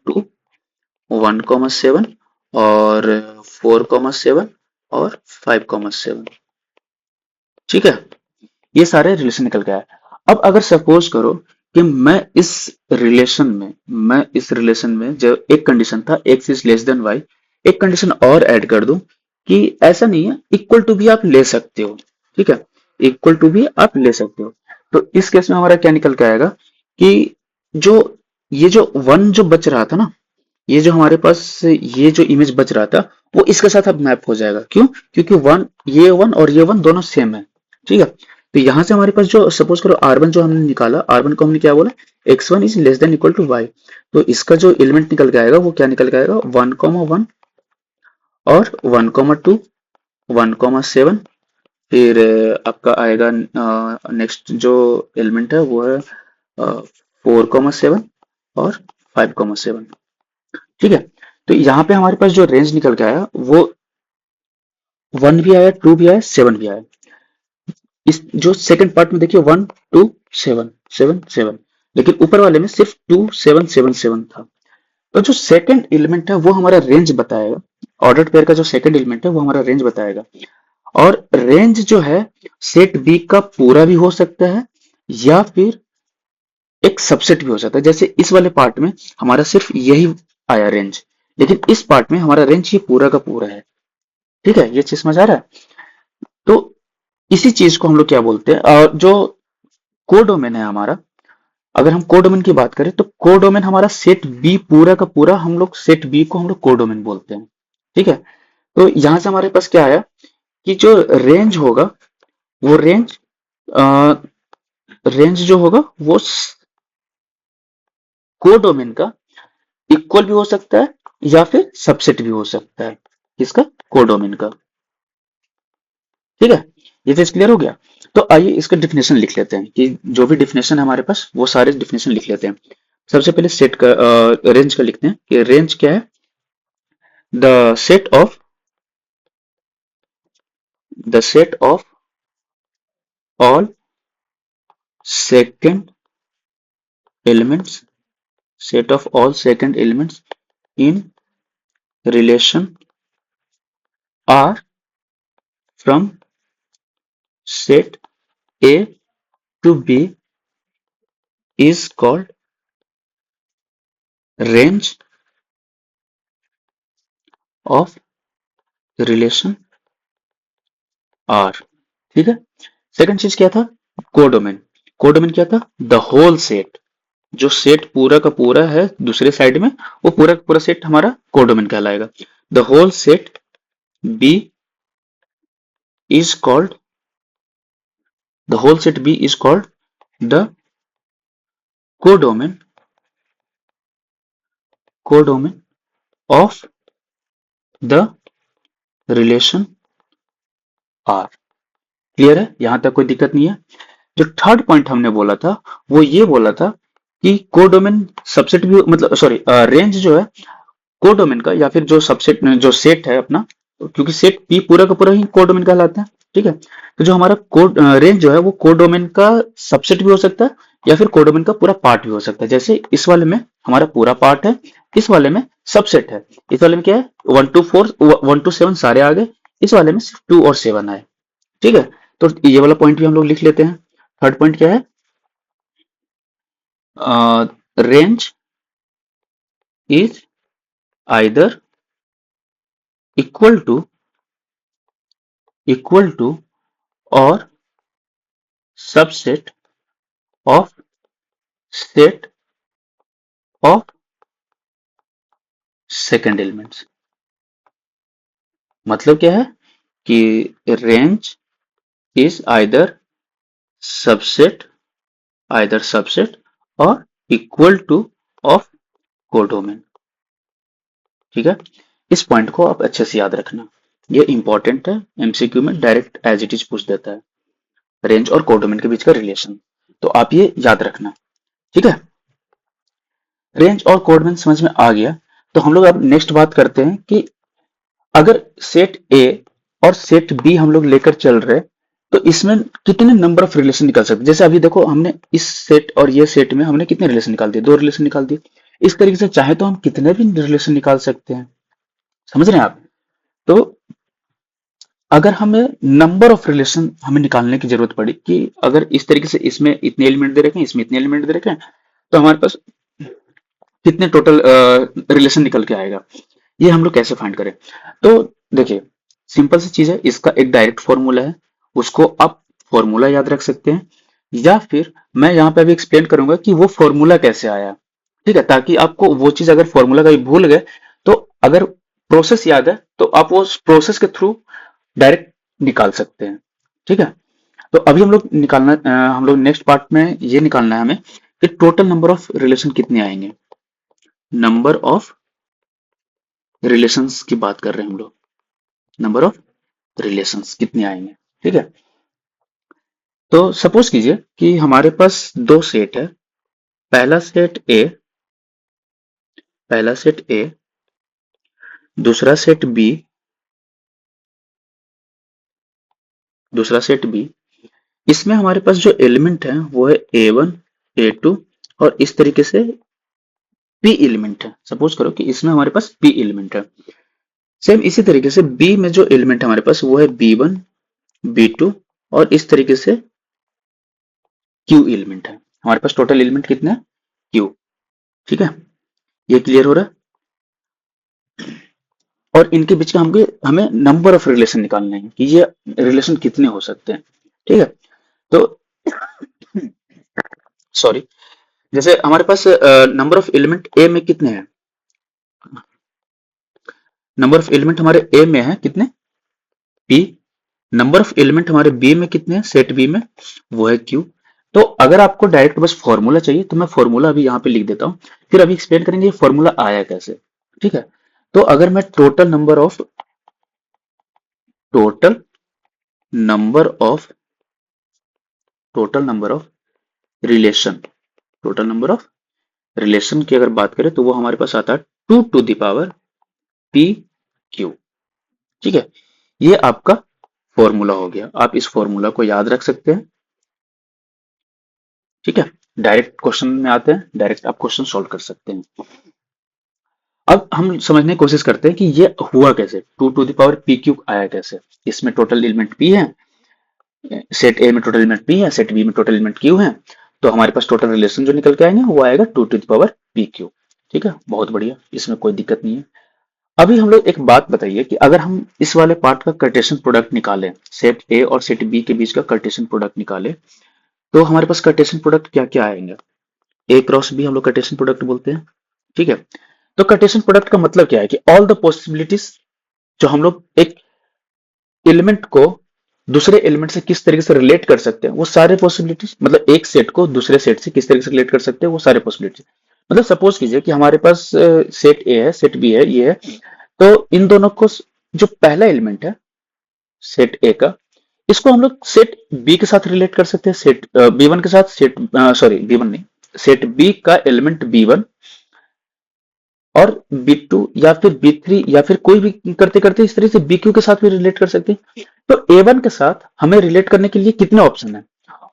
2 1 7 और 4 7 और 5 7। ठीक है, ये सारे रिलेशन निकल गया है। अब अगर सपोज करो कि मैं इस रिलेशन में जो एक कंडीशन था X is less than Y, एक कंडीशन और ऐड कर दूं कि ऐसा नहीं है, इक्वल टू भी आप ले सकते हो। ठीक है, इक्वल टू भी आप ले सकते हो। तो इस केस में हमारा क्या निकल के आएगा कि जो ये जो 1 जो बच रहा था ना, ये जो हमारे पास ये जो इमेज बच रहा था वो इसके साथ अब मैप हो जाएगा। क्यों? क्योंकि 1, ये 1 और ये 1 दोनों सेम है। ठीक है, तो यहां से हमारे पास जो सपोज करो R1 जो हमने निकाला, R1 को हमने क्या बोला, x1 is less than equal to y। तो इसका जो एलिमेंट निकल के आएगा वो क्या निकल के आएगा, 1 1 और 1 2 1 7। फिर आपका आएगा नेक्स्ट जो एलिमेंट है वो है 4 7 और 5 7। ठीक है, तो यहाँ पे हमारे पास जो रेंज निकल के आया वो 1 भी आया, 2 भी आया, 7 भी आया। इस जो सेकंड पार्ट में देखिए 1 2 7 7 7, लेकिन ऊपर वाले में सिर्फ 2 7 7 7 था। तो जो सेकंड एलिमेंट है वो हमारा रेंज बताएगा, ऑर्डर्ड पेयर का जो सेकंड एलिमेंट है वो हमारा रेंज बताएगा। और रेंज जो है सेट बी का पूरा भी हो सकता है या फिर एक सबसेट भी हो सकता है। जैसे इस वाले पार्ट में हमारा सिर्फ यही आया रेंज, लेकिन इस पार्ट में हमारा रेंज ये पूरा का पूरा है। ठीक है, ये चीज समझ आ रहा है? तो इसी चीज को हम लोग क्या बोलते हैं, और जो कोडोमेन है हमारा, अगर हम कोडोमेन की बात करें तो कोडोमेन हमारा सेट बी पूरा का पूरा, हम लोग सेट बी को हम लोग कोडोमेन बोलते हैं। ठीक है, तो यहां से हमारे पास क्या आया कि जो रेंज होगा वो रेंज जो होगा वो कोडोमेन का इक्वल भी हो सकता है या फिर सबसेट भी हो सकता है। किसका? कोडोमेन का। ठीक है, ये चीज क्लियर हो गया। तो आइए इसका डिफिनेशन लिख लेते हैं, कि जो भी डिफिनेशन है हमारे पास वो सारे डिफिनेशन लिख लेते हैं। सबसे पहले सेट का रेंज का लिखते हैं कि रेंज क्या है? The set of all second elements in relation R from set A to B is called range of relation R. ठीक है, सेकंड चीज क्या था? कोडोमेन। कोडोमेन क्या था? द होल सेट, जो सेट पूरा का पूरा है दूसरे साइड में, वो पूरा का पूरा सेट हमारा कोडोमेन कहलाएगा। The whole set B is called the whole set B is called the codomain codomain of the relation R. Clear है? यहां तक कोई दिक्कत नहीं है। जो थर्ड पॉइंट हमने बोला था वो ये बोला था कि कोडोमेन सबसेट भी, मतलब सॉरी, रेंज जो है कोडोमेन का, या फिर जो सबसेट जो सेट है अपना, क्योंकि सेट पी पूरा का पूरा ही कोडोमेन कहलाता है। ठीक है, तो जो हमारा कोड रेंज जो है वो कोडोमेन का सबसेट भी हो सकता है या फिर कोडोमेन का पूरा पार्ट भी हो सकता है। जैसे इस वाले में हमारा पूरा पार्ट है, इस वाले में सबसेट है। इस वाले में क्या है? 1 to 7 सारे आ गए, इस वाले में सिर्फ 2 और 7 आए। ठीक है, तो ये वाला पॉइंट भी हम लोग लिख लेते हैं। थर्ड पॉइंट क्या है? Range is either equal to और subset of set of second elements. मतलब क्या है कि range is subset either subset और इक्वल टू ऑफ कोडोमेन। ठीक है, इस पॉइंट को आप अच्छे से याद रखना, ये इंपॉर्टेंट है। एमसीक्यू में डायरेक्ट एज इट इज पूछ देता है, रेंज और कोडोमेन के बीच का रिलेशन। तो आप ये याद रखना। ठीक है, रेंज और कोडोमेन समझ में आ गया। तो हम लोग अब नेक्स्ट बात करते हैं कि अगर सेट ए और सेट बी हम लोग लेकर चल रहे, तो इसमें कितने नंबर ऑफ रिलेशन निकल सकते हैं। जैसे अभी देखो, हमने इस सेट और ये सेट में हमने कितने रिलेशन निकाल दिए? 2 रिलेशन निकाल दिए। इस तरीके से चाहे तो हम कितने भी रिलेशन निकाल सकते हैं। समझ रहे हैं आप? तो अगर हमें नंबर ऑफ रिलेशन हमें निकालने की जरूरत पड़ी, कि अगर इस तरीके से इसमें इतने एलिमेंट दे रखे हैं, इसमें इतने एलिमेंट दे रखे हैं, तो हमारे पास कितने टोटल रिलेशन निकल के आएगा, ये हम लोग कैसे फाइंड करें? तो देखिए, सिंपल सी चीज है, इसका एक डायरेक्ट फॉर्मूला है, उसको आप फॉर्मूला याद रख सकते हैं, या फिर मैं यहाँ पे अभी एक्सप्लेन करूंगा कि वो फॉर्मूला कैसे आया। ठीक है, ताकि आपको वो चीज, अगर फॉर्मूला कभी भूल गए तो अगर प्रोसेस याद है तो आप वो प्रोसेस के थ्रू डायरेक्ट निकाल सकते हैं। ठीक है, तो अभी हम लोग नेक्स्ट पार्ट में ये निकालना है हमें कि टोटल नंबर ऑफ रिलेशन कितने आएंगे। नंबर ऑफ रिलेशंस की बात कर रहे हैं हम लोग, नंबर ऑफ रिलेशंस कितने आएंगे। ठीक है, तो सपोज कीजिए कि हमारे पास दो सेट है। पहला सेट ए पहला सेट ए, दूसरा सेट बी, दूसरा सेट बी। इसमें हमारे पास जो एलिमेंट है वो है A1 A2 और इस तरीके से P एलिमेंट है। सपोज करो कि इसमें हमारे पास P एलिमेंट है। सेम इसी तरीके से B में जो एलिमेंट हमारे पास वो है B1 B2 और इस तरीके से Q एलिमेंट है। हमारे पास टोटल एलिमेंट कितने हैं? क्यू। ठीक है, ये क्लियर हो रहा है? और इनके बीच का हमें नंबर ऑफ रिलेशन निकालने हैं कि ये रिलेशन कितने हो सकते हैं। ठीक है, तो सॉरी, जैसे हमारे पास नंबर ऑफ एलिमेंट ए में कितने हैं? नंबर ऑफ एलिमेंट हमारे ए में है कितने? पी। नंबर ऑफ एलिमेंट हमारे बी में कितने हैं? सेट बी में, वो है क्यू। तो अगर आपको डायरेक्ट बस फॉर्मूला चाहिए तो मैं फॉर्मूला अभी यहाँ पे लिख देता हूँ, फिर अभी एक्सप्लेन करेंगे ये फॉर्मूला आया कैसे। ठीक है, तो अगर मैं total number of relation total number of relation की अगर बात करें तो वो हमारे पास आता है 2 to the power P Q. ठीक है, ये आपका फॉर्मूला हो गया, आप इस फॉर्मूला को याद रख सकते हैं। ठीक है, डायरेक्ट क्वेश्चन में आते हैं, डायरेक्ट आप क्वेश्चन सॉल्व कर सकते हैं। अब हम समझने की कोशिश करते हैं कि ये हुआ कैसे, 2 to the power P Q आया कैसे। इसमें टोटल एलिमेंट पी है, सेट ए में टोटल एलिमेंट पी है, सेट बी में टोटल एलिमेंट क्यू है, तो हमारे पास टोटल रिलेशन जो निकल के आएंगे वो आएगा 2 to the power P Q. ठीक है, बहुत बढ़िया, इसमें कोई दिक्कत नहीं है। अभी हम लोग एक बात बताइए कि अगर हम इस वाले पार्ट का कार्टेशियन प्रोडक्ट निकालें, सेट ए और सेट बी के बीच का कार्टेशियन प्रोडक्ट निकालें, तो हमारे पास कार्टेशियन प्रोडक्ट क्या क्या आएंगे? ए क्रॉस बी हम लोग कार्टेशियन प्रोडक्ट बोलते हैं। ठीक है, तो कार्टेशियन प्रोडक्ट का मतलब क्या है कि ऑल द पॉसिबिलिटीज, जो हम लोग एक एलिमेंट को दूसरे एलिमेंट से किस तरीके से रिलेट कर सकते हैं, वो सारे पॉसिबिलिटीज, मतलब एक सेट को दूसरे सेट से किस तरीके से रिलेट कर सकते हैं वो सारे पॉसिबिलिटीज। मतलब सपोज कीजिए कि हमारे पास सेट ए है, सेट बी है, ये है, तो इन दोनों को जो पहला एलिमेंट है सेट ए का, इसको हम लोग सेट बी के साथ रिलेट कर सकते हैं, सेट बी वन के साथ, सेट सॉरी बी वन नहीं, सेट बी का एलिमेंट बी वन और बी टू या फिर बी थ्री या फिर कोई भी करते करते इस तरह से बी क्यू के साथ भी रिलेट कर सकते हैं। तो ए वन के साथ हमें रिलेट करने के लिए कितने ऑप्शन है?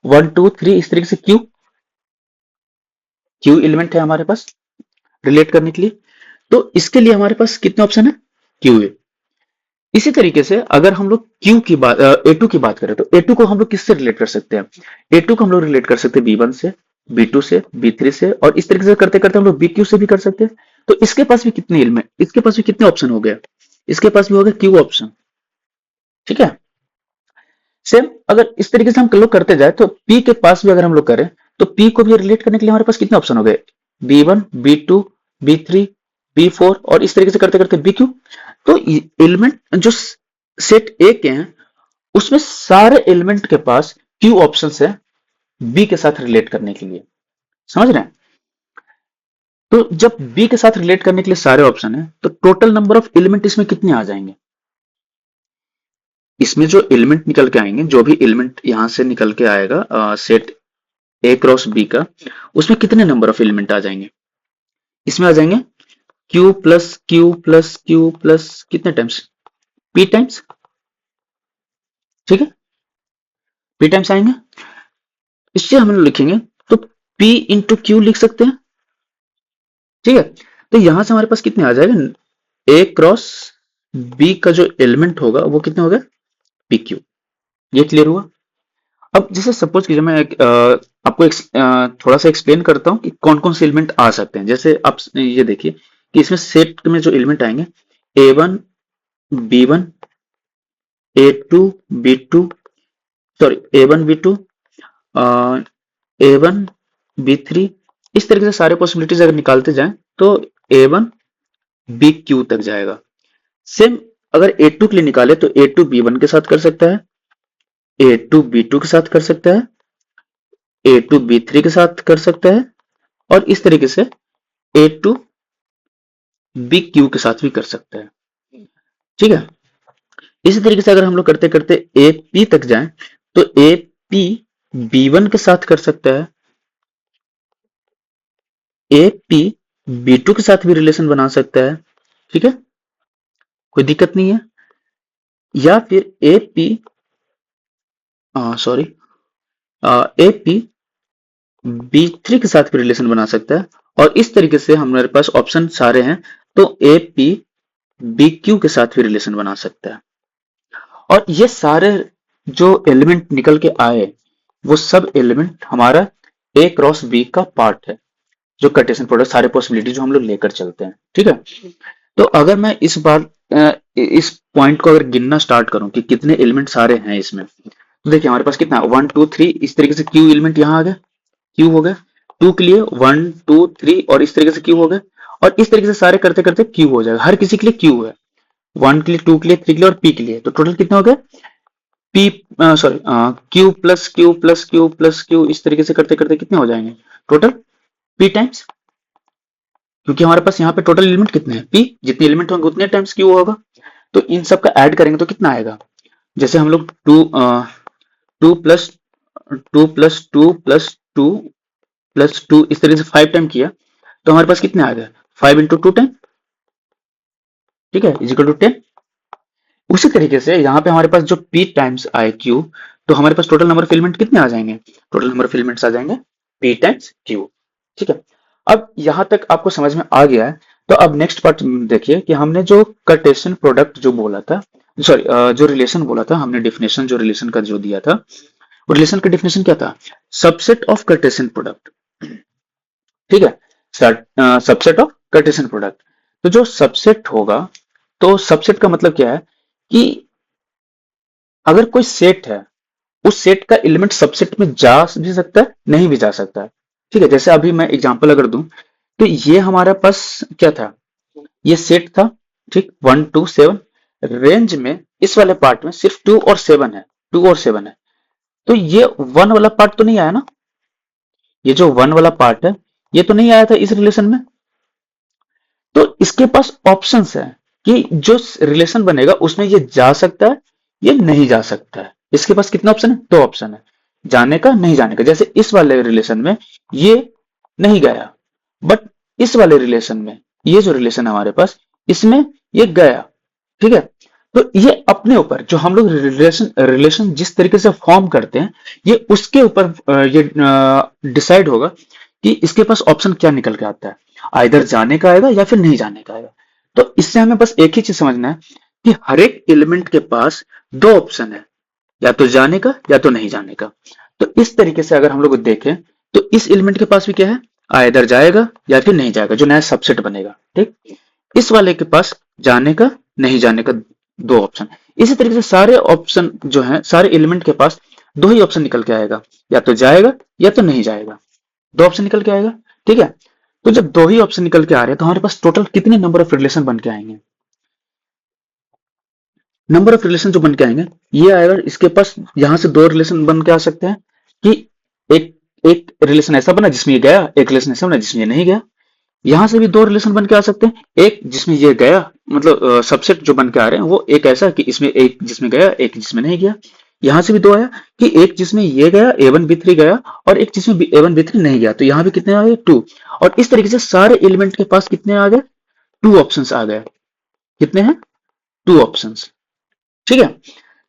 1 2 3, इस तरीके से क्यू एलिमेंट है हमारे पास रिलेट करने के लिए। तो इसके लिए हमारे पास कितने ऑप्शन है? Q A. इसी तरीके से अगर हम लोग क्यू की बात ए टू की बात करें तो ए टू को हम लोग किससे रिलेट कर सकते हैं? ए टू को हम लोग रिलेट कर सकते हैं बी वन से, बी टू से, बी थ्री से, और इस तरीके से करते करते हम लोग बी क्यू से भी कर सकते हैं। तो इसके पास भी कितने एलिमेंट, इसके पास भी कितने ऑप्शन हो गए? इसके पास भी हो गया क्यू ऑप्शन। ठीक है, सेम अगर इस तरीके से हम लोग करते जाए तो पी के पास भी अगर हम लोग करें तो पी को भी रिलेट करने के लिए हमारे पास कितने ऑप्शन हो गए? B one, B two, B three, B four, और इस तरीके से करते करते बी क्यू। तो एलिमेंट जो सेट ए के हैं उसमें सारे एलिमेंट के पास क्यू ऑप्शन है बी के साथ रिलेट करने के लिए। समझ रहे हैं? तो जब बी के साथ रिलेट करने के लिए सारे ऑप्शन है तो टोटल नंबर ऑफ एलिमेंट इसमें कितने आ जाएंगे? इसमें जो एलिमेंट निकल के आएंगे, जो भी एलिमेंट यहां से निकल के आएगा सेट ए क्रॉस बी का, उसमें कितने नंबर ऑफ एलिमेंट आ जाएंगे? इसमें आ जाएंगे Q plus Q plus Q plus कितने टाइम्स? P times. ठीक है, पी टाइम्स आएंगे। इससे हम लोग लिखेंगे तो पी इंटू क्यू लिख सकते हैं। ठीक है, तो यहां से हमारे पास कितने आ जाएगा? ए क्रॉस बी का जो एलिमेंट होगा वो कितने हो गए? P Q. ये क्लियर हुआ? अब जैसे सपोज कीजिए मैं आपको थोड़ा सा एक्सप्लेन करता हूँ कि कौन कौन से एलिमेंट आ सकते हैं। जैसे आप ये देखिए कि इसमें सेट में जो एलिमेंट आएंगे, A one, B one, A to, B two, sorry A one B to, A one B three, इस तरीके से सारे पॉसिबिलिटीज अगर निकालते जाएं तो ए वन बी क्यू तक जाएगा। सेम अगर ए टू के लिए निकाले तो ए टू बी वन के साथ कर सकता है, ए टू बी टू के साथ कर सकता है, ए टू बी थ्री के साथ कर सकता है, और इस तरीके से ए टू बी क्यू के साथ भी कर सकता है। ठीक है, इसी तरीके से अगर हम लोग करते करते ए पी तक जाएं तो ए पी बी वन के साथ कर सकता है, ए पी बी टू के साथ भी रिलेशन बना सकता है। ठीक है, कोई दिक्कत नहीं है। या फिर A P sorry A P B three के साथ भी रिलेशन बना सकता है, और इस तरीके से हमारे पास ऑप्शन सारे हैं, तो ए पी बी क्यू के साथ भी रिलेशन बना सकता है। और ये सारे जो एलिमेंट निकल के आए वो सब एलिमेंट हमारा ए क्रॉस बी का पार्ट है, जो कार्टेशियन प्रोडक्ट सारे पॉसिबिलिटी जो हम लोग लेकर चलते हैं, ठीक है। तो अगर मैं इस बार इस पॉइंट को अगर गिनना स्टार्ट करूं कि कितने एलिमेंट सारे हैं इसमें, तो देखिए हमारे पास कितना 1 2 3, इस तरीके से क्यू एलिमेंट यहाँ आ गया, क्यू हो गया, 2 के लिए 1 2 3 और इस तरीके से क्यू हो गया, और इस तरीके से सारे करते करते क्यू हो जाएगा, हर किसी के लिए क्यू है, 1 के लिए, 2 के लिए, 3 के लिए और पी के लिए। तो टोटल कितना हो गया, P sorry Q plus Q plus Q plus Q, इस तरीके से करते करते कितने हो जाएंगे टोटल, पी टाइम्स, क्योंकि हमारे पास यहाँ पे टोटल एलिमेंट कितने हैं, पी, जितने एलिमेंट होंगे उतने टाइम्स क्यू होगा। तो इन सब का ऐड करेंगे तो कितना आएगा, जैसे हम लोग two plus two plus two plus two plus two इस तरीके से 5 टाइम किया, तो हमारे पास कितने आ गए, 5 इंटू 2 टाइम, ठीक है, इजिकल टू 10। उसी तरीके से यहाँ पे हमारे पास जो p टाइम्स आए q, तो हमारे पास टोटल नंबर ऑफ एलिमेंट कितने आ जाएंगे, टोटल नंबर ऑफ एलिमेंट्स आ जाएंगे p टाइम्स q, ठीक है। अब यहाँ तक आपको समझ में आ गया है। तो अब नेक्स्ट पार्ट देखिए कि हमने जो कार्टेशियन प्रोडक्ट जो बोला था, सॉरी जो रिलेशन बोला था हमने, डेफिनेशन जो रिलेशन का जो दिया था, वो रिलेशन का डेफिनेशन क्या था, सबसेट ऑफ कार्टेशियन प्रोडक्ट, ठीक है, सबसेट ऑफ कार्टेशियन प्रोडक्ट। तो जो सबसेट होगा, तो सबसेट का मतलब क्या है कि अगर कोई सेट है, उस सेट का एलिमेंट सबसेट में जा भी सकता है, नहीं भी जा सकता है, ठीक है। जैसे अभी मैं एग्जांपल अगर दूं, तो ये हमारे पास क्या था, ये सेट था, ठीक, 1 2 7, रेंज में इस वाले पार्ट में सिर्फ 2 और 7 है, 2 और 7 है, तो ये 1 वाला पार्ट तो नहीं आया ना, ये जो 1 वाला पार्ट है ये तो नहीं आया था इस रिलेशन में। तो इसके पास ऑप्शंस है कि जो रिलेशन बनेगा उसमें ये जा सकता है, ये नहीं जा सकता है। इसके पास कितने ऑप्शन है, 2 ऑप्शन है, जाने का, नहीं जाने का। जैसे इस वाले रिलेशन में ये नहीं गया, बट इस वाले रिलेशन में, ये जो रिलेशन है हमारे पास, इसमें ये गया, ठीक है। तो ये अपने ऊपर जो हम लोग रिलेशन रिलेशन जिस तरीके से फॉर्म करते हैं, ये उसके ऊपर ये डिसाइड होगा कि इसके पास ऑप्शन क्या निकल के आता है, आइदर जाने का आएगा या फिर नहीं जाने का आएगा। तो इससे हमें बस एक ही चीज समझना है कि हर एक एलिमेंट के पास 2 ऑप्शन है, या तो जाने का या तो नहीं जाने का। तो इस तरीके से अगर हम लोग देखें, तो इस एलिमेंट के पास भी क्या है, आइदर जाएगा या फिर नहीं जाएगा, जो नया सबसेट बनेगा, ठीक। इस वाले के पास जाने का, नहीं जाने का 2 ऑप्शन। इसी तरीके से सारे ऑप्शन जो है, सारे एलिमेंट के पास 2 ही ऑप्शन निकल के आएगा, या तो जाएगा या तो नहीं जाएगा, 2 ऑप्शन निकल के आएगा, ठीक है। तो जब 2 ही ऑप्शन निकल के आ रहे हैं, तो हमारे पास टोटल कितने नंबर ऑफ रिलेशन बन के आएंगे, नंबर ऑफ रिलेशन जो बन के आएंगे, ये आएगा इसके पास, यहां से 2 रिलेशन बन के आ सकते हैं कि एक एक रिलेशन ऐसा बना जिसमें ये गया, एक रिलेशन ऐसा बना जिसमें ये नहीं गया। यहां से भी 2 रिलेशन बन के आ सकते हैं, एक जिसमें ये गया, मतलब सबसेट जो बन के आ रहे हैं वो एक ऐसा कि इसमें एक जिसमें गया, एक जिसमें नहीं गया। यहां से भी 2 आया कि एक जिसमें ये गया, A1 B3 गया, और एक जिसमें A1 B3 नहीं गया, तो यहां भी कितने आ गए, 2। और इस तरीके से सारे एलिमेंट के पास कितने आ गए, 2 ऑप्शंस आ गए, कितने हैं, 2 ऑप्शंस, ठीक है।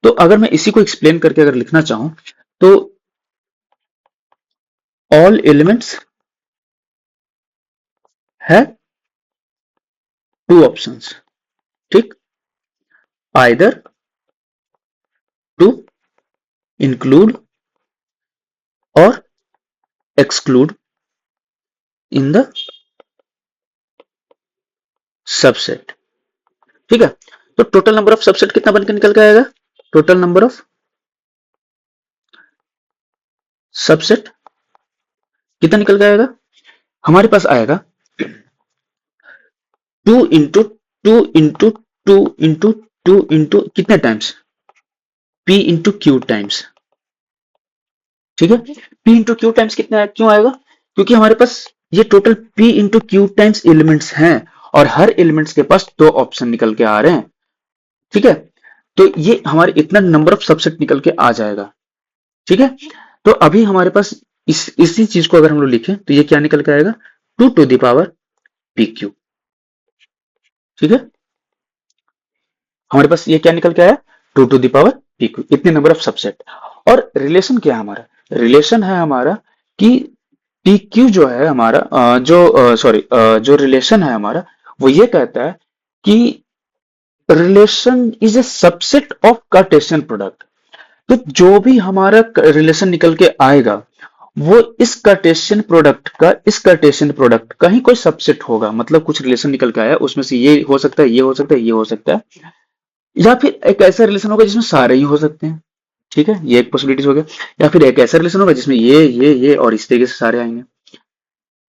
तो अगर मैं इसी को एक्सप्लेन करके अगर लिखना चाहूं, तो ऑल एलिमेंट्स है 2 ऑप्शंस, ठीक, आइदर टू इंक्लूड और एक्सक्लूड इन द सबसेट, ठीक है। तो टोटल नंबर ऑफ सबसेट कितना बनकर निकल के आएगा, टोटल नंबर ऑफ सबसेट कितना निकल के आएगा, हमारे पास आएगा 2 इंटू कितने times, P into Q times, ठीक है। P इंटू क्यू टाइम्स कितना क्यों आएगा, क्योंकि हमारे पास ये total P into Q times elements हैं, और हर एलिमेंट्स के पास 2 ऑप्शन निकल के आ रहे हैं, ठीक है। तो ये हमारे इतना नंबर ऑफ सबसेट निकल के आ जाएगा, ठीक है। तो अभी हमारे पास इसी चीज को अगर हम लोग लिखें, तो ये क्या निकल के आएगा, 2 टू द पावर PQ, ठीक है। हमारे पास ये क्या निकल के आया, 2 टू द पावर PQ, इतने नंबर ऑफ सबसेट। और रिलेशन क्या है हमारा, रिलेशन है हमारा कि PQ जो है हमारा जो रिलेशन है हमारा, वो ये कहता है कि relation is a subset of Cartesian product. तो जो भी हमारा रिलेशन निकल के आएगा, वो इस कार्टेशियन प्रोडक्ट का ही कोई सबसेट होगा। मतलब कुछ रिलेशन निकल के आया, उसमें से ये हो सकता है, ये हो सकता है, ये हो सकता है, या फिर एक ऐसा रिलेशन होगा जिसमें सारे ही हो सकते हैं। ठीक है, ये एक पॉसिबिलिटीज हो गया। या फिर एक ऐसा रिलेशन होगा जिसमें ये और इस तरीके से सारे आएंगे।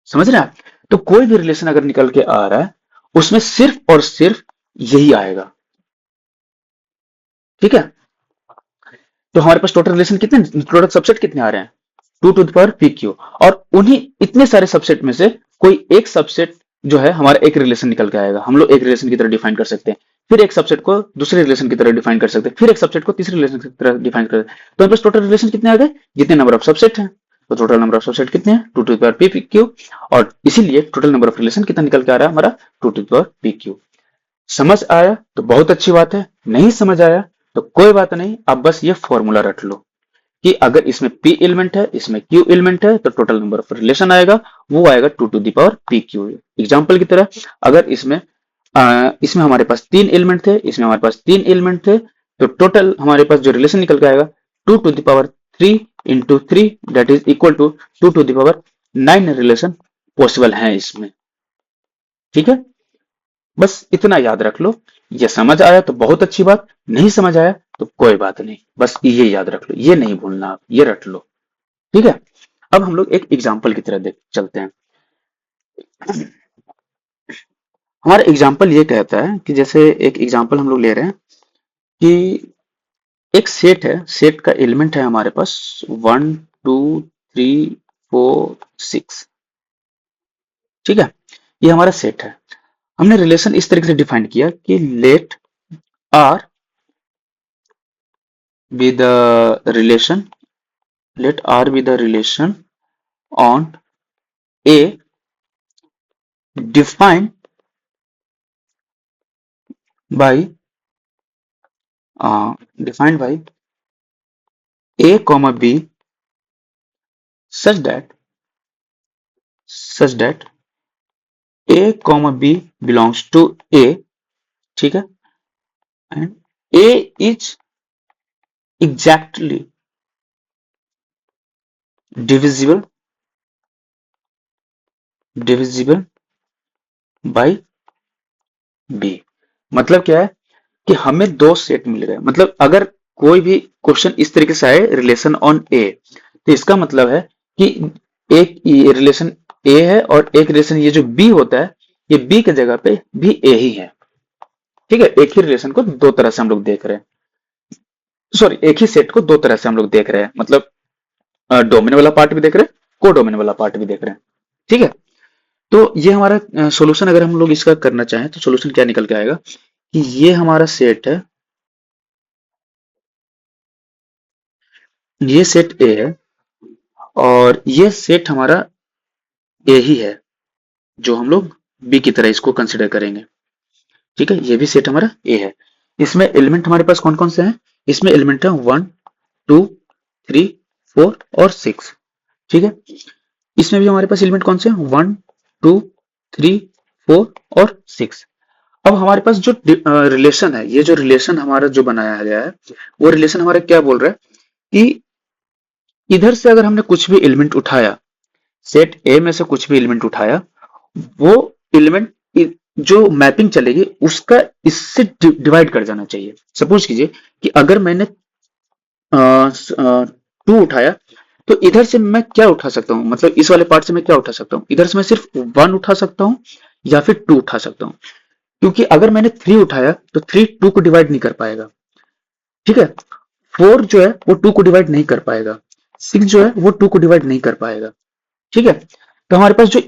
समझ रहे हैं आप? तो कोई भी रिलेशन अगर निकल के आ रहा है, उसमें सिर्फ और सिर्फ यही आएगा। ठीक है, तो हमारे पास टोटल रिलेशन कितने, टोटल सबसेट कितने आ रहे हैं, 2 to the power P Q. और उन्हीं इतने सारे सबसेट में से कोई एक सबसेट जो है हमारा एक रिलेशन निकल के आएगा, हम लोग एक रिलेशन की तरह डिफाइन कर सकते हैं। फिर एक सबसेट को दूसरे रिलेशन की तरह डिफाइन कर सकते हैं, फिर एक सबसेट को तीसरे रिलेशन की तरह डिफाइन कर सकते हैं। तो हमारे पास टोटल रिलेशन कितने आ गए, जितने नंबर ऑफ सबसेट हैं। तो टोटल नंबर ऑफ सबसेट कितने हैं, 2 to the power P Q. और इसीलिए टोटल नंबर ऑफ रिलेशन कितना निकल के आ रहा है हमारा, 2 to the power P Q. समझ आया तो बहुत अच्छी बात है, नहीं समझ आया तो कोई बात नहीं, अब बस ये फॉर्मूला रट लो कि अगर इसमें p एलिमेंट है, इसमें q एलिमेंट है, तो टोटल नंबर ऑफ रिलेशन आएगा, वो आएगा 2 to the power p q। Example की तरह, अगर इसमें हमारे पास 3 एलिमेंट थे, इसमें हमारे पास 3 एलिमेंट थे, तो टोटल हमारे पास जो रिलेशन निकल के आएगा 2 to the power 3 into 3, that is equal to 2 to the power 9 relation possible है इसमें। ठीक है, बस इतना याद रख लो। ये समझ आया तो बहुत अच्छी बात, नहीं समझ आया तो कोई बात नहीं, बस ये याद रख लो, ये नहीं भूलना, आप ये रट लो। ठीक है, अब हम लोग एक एग्जाम्पल की तरह देख चलते हैं। हमारा एग्जाम्पल ये कहता है कि जैसे एक एग्जाम्पल हम लोग ले रहे हैं कि एक सेट है, सेट का एलिमेंट है हमारे पास 1 2 3 4 6। ठीक है, ये हमारा सेट है। हमने रिलेशन इस तरीके से डिफाइन किया कि let R be the relation, let R be the relation on A defined by defined by A comma B such that A comma B belongs to A. ठीक है, and A is exactly divisible by B। मतलब क्या है कि हमें दो set मिल गए। मतलब अगर कोई भी क्वेश्चन इस तरीके से आए, रिलेशन ऑन ए, तो इसका मतलब है कि एक रिलेशन ए है और एक रिलेशन ये जो बी होता है, ये बी की जगह पे भी ए ही है। ठीक है, एक ही रिलेशन को दो तरह से हम लोग देख रहे हैं, सॉरी एक ही सेट को दो तरह से हम लोग देख रहे हैं। मतलब डोमेन वाला पार्ट भी देख रहे हैं, को डोमेन वाला पार्ट भी देख रहे हैं। ठीक है, तो ये हमारा सॉल्यूशन अगर हम लोग इसका करना चाहें तो सॉल्यूशन क्या निकल के आएगा कि ये हमारा सेट है, ये सेट ए है और ये सेट हमारा ए ही है, जो हम लोग बी की तरह इसको कंसिडर करेंगे। ठीक है, ये भी सेट हमारा ए है। इसमें एलिमेंट हमारे पास कौन कौन से हैं, इसमें एलिमेंट है 1 2 3 4 और 6। ठीक है, इसमें भी हमारे पास एलिमेंट कौन से हैं, 1 2 3 4 और 6। अब हमारे पास जो रिलेशन है, ये जो रिलेशन हमारा जो बनाया गया है, वो रिलेशन हमारा क्या बोल रहा है कि इधर से अगर हमने कुछ भी एलिमेंट उठाया, सेट ए में से कुछ भी एलिमेंट उठाया, वो एलिमेंट जो मैपिंग चलेगी उसका इससे डिवाइड कर जाना चाहिए। सपोज कीजिए कि अगर मैंने 2 उठाया, तो इधर से मैं क्या उठा सकता हूँ, मतलब इस वाले पार्ट से मैं क्या उठा सकता हूँ, इधर से मैं सिर्फ 1 उठा सकता हूँ या फिर 2 उठा सकता हूँ। क्योंकि अगर मैंने 3 उठाया तो 3 2 को डिवाइड नहीं कर पाएगा। ठीक है, 4 जो है वो 2 को डिवाइड नहीं कर पाएगा, 6 जो है वो 2 को डिवाइड नहीं कर पाएगा। ठीक है, तो हमारे पास जो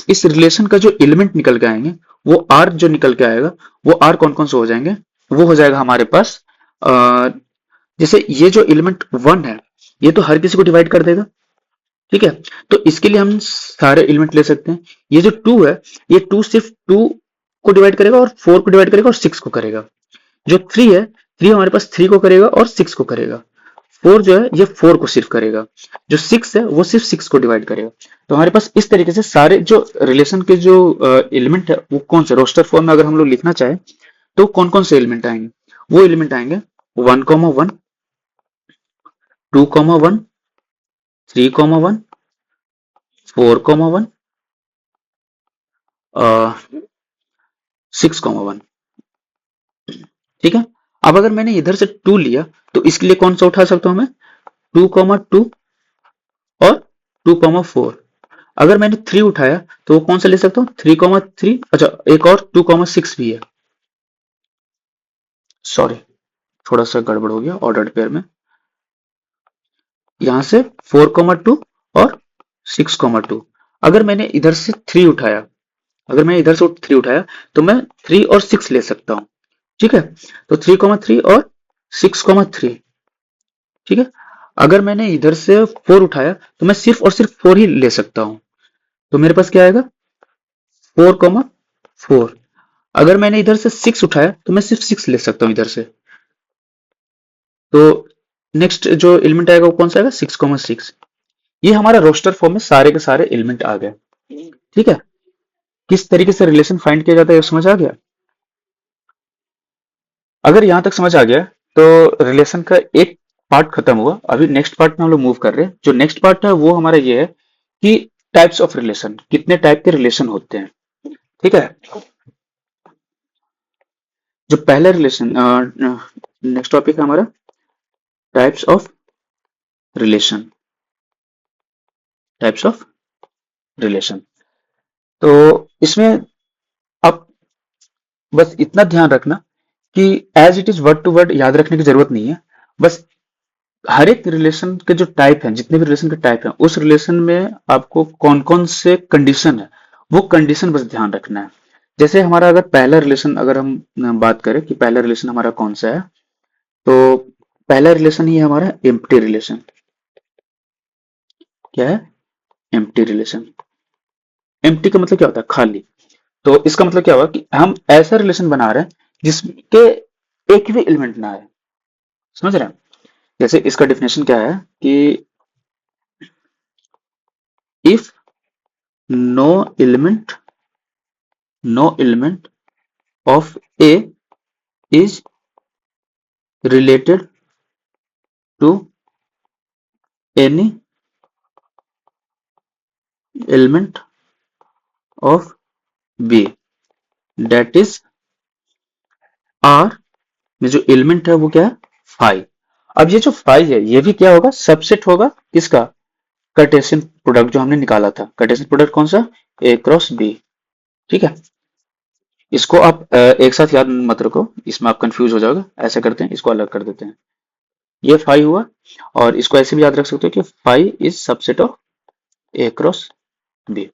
इस रिलेशन का जो एलिमेंट निकल के आएंगे, वो आर जो निकल के आएगा, वो आर कौन कौन से हो जाएंगे, वो हो जाएगा हमारे पास जैसे ये जो एलिमेंट 1 है, ये तो हर किसी को डिवाइड कर देगा। ठीक है, तो इसके लिए हम सारे एलिमेंट ले सकते हैं। ये जो 2 है, ये 2 सिर्फ 2 को डिवाइड करेगा और 4 को डिवाइड करेगा और 6 को करेगा। जो 3 है, 3 हमारे पास 3 को करेगा और 6 को करेगा। 4 जो है ये 4 को सिर्फ करेगा। जो 6 है वो सिर्फ 6 को डिवाइड करेगा। तो हमारे पास इस तरीके से सारे जो रिलेशन के जो एलिमेंट है, वो कौन से रोस्टर फॉर्म में अगर हम लोग लिखना चाहे तो कौन कौन से एलिमेंट आएंगे, वो एलिमेंट आएंगे 1 1 2 1 3,1, 4,1, 6,1। ठीक है। अब अगर मैंने इधर से 2 लिया तो इसके लिए कौन सा उठा सकता हूं मैं? 2,2 और 2,4। अगर मैंने 3 उठाया तो वो कौन सा ले सकता हूँ? 3,3। अच्छा, एक और 2,6 भी है। सॉरी, थोड़ा सा गड़बड़ हो गया ऑर्डर पेयर में। यहां से 4,2 और 6,2। अगर मैंने इधर से 3 उठाया, अगर मैं इधर से 3 उठाया तो मैं 3 और 6 ले सकता हूँ। ठीक है। तो 3,3 और 6,3। ठीक है। अगर मैंने इधर से 4 उठाया तो मैं सिर्फ और सिर्फ 4 ही ले सकता हूँ। तो मेरे पास क्या आएगा? 4,4। अगर मैंने इधर से 6 उठाया तो मैं सिर्फ 6 ले सकता हूँ इधर से। तो नेक्स्ट जो एलिमेंट आएगा वो कौन सा आएगा? 6,6। ये हमारा रोस्टर फॉर्म में सारे के सारे एलिमेंट आ गए। ठीक है। किस तरीके से रिलेशन फाइंड किया जाता है ये समझ आ गया? अगर यहां तक समझ आ गया तो रिलेशन का एक पार्ट खत्म हुआ। अभी नेक्स्ट पार्ट में हम लोग मूव कर रहे हैं। जो नेक्स्ट पार्ट है वो हमारा ये है कि टाइप्स ऑफ रिलेशन, कितने टाइप के रिलेशन होते हैं। ठीक है। जो पहला रिलेशन, नेक्स्ट टॉपिक है हमारा types of relation. Types of relation. तो इसमें आप बस इतना ध्यान रखना कि as it is word to word याद रखने की जरूरत नहीं है। बस हर एक रिलेशन के जो टाइप हैं, जितने भी रिलेशन के टाइप हैं, उस रिलेशन में आपको कौन कौन से कंडीशन है वो कंडीशन बस ध्यान रखना है। जैसे हमारा अगर पहला रिलेशन, अगर हम बात करें कि पहला रिलेशन हमारा कौन सा है, तो पहला रिलेशन ही है हमारा एम्प्टी रिलेशन। क्या है? Empty relation. एम्प्टी का मतलब क्या होता है? खाली। तो इसका मतलब क्या हुआ कि हम ऐसा रिलेशन बना रहे हैं जिसके एक भी एलिमेंट ना आए। समझ रहे हैं? जैसे इसका डेफिनेशन क्या है कि if no element no element of A is related to any element of B, that is R में जो एलिमेंट है वो क्या है? फाई। अब ये जो फाई है ये भी क्या होगा? सबसेट होगा किसका? कार्टेशियन प्रोडक्ट जो हमने निकाला था। कार्टेशियन प्रोडक्ट कौन सा? ए क्रॉस बी। ठीक है। इसको आप एक साथ याद मत रखो, इसमें आप कंफ्यूज हो जाओगे। ऐसा करते हैं, इसको अलग कर देते हैं। ये फाई हुआ। और इसको ऐसे भी याद रख सकते हो कि phi is subset of A cross B.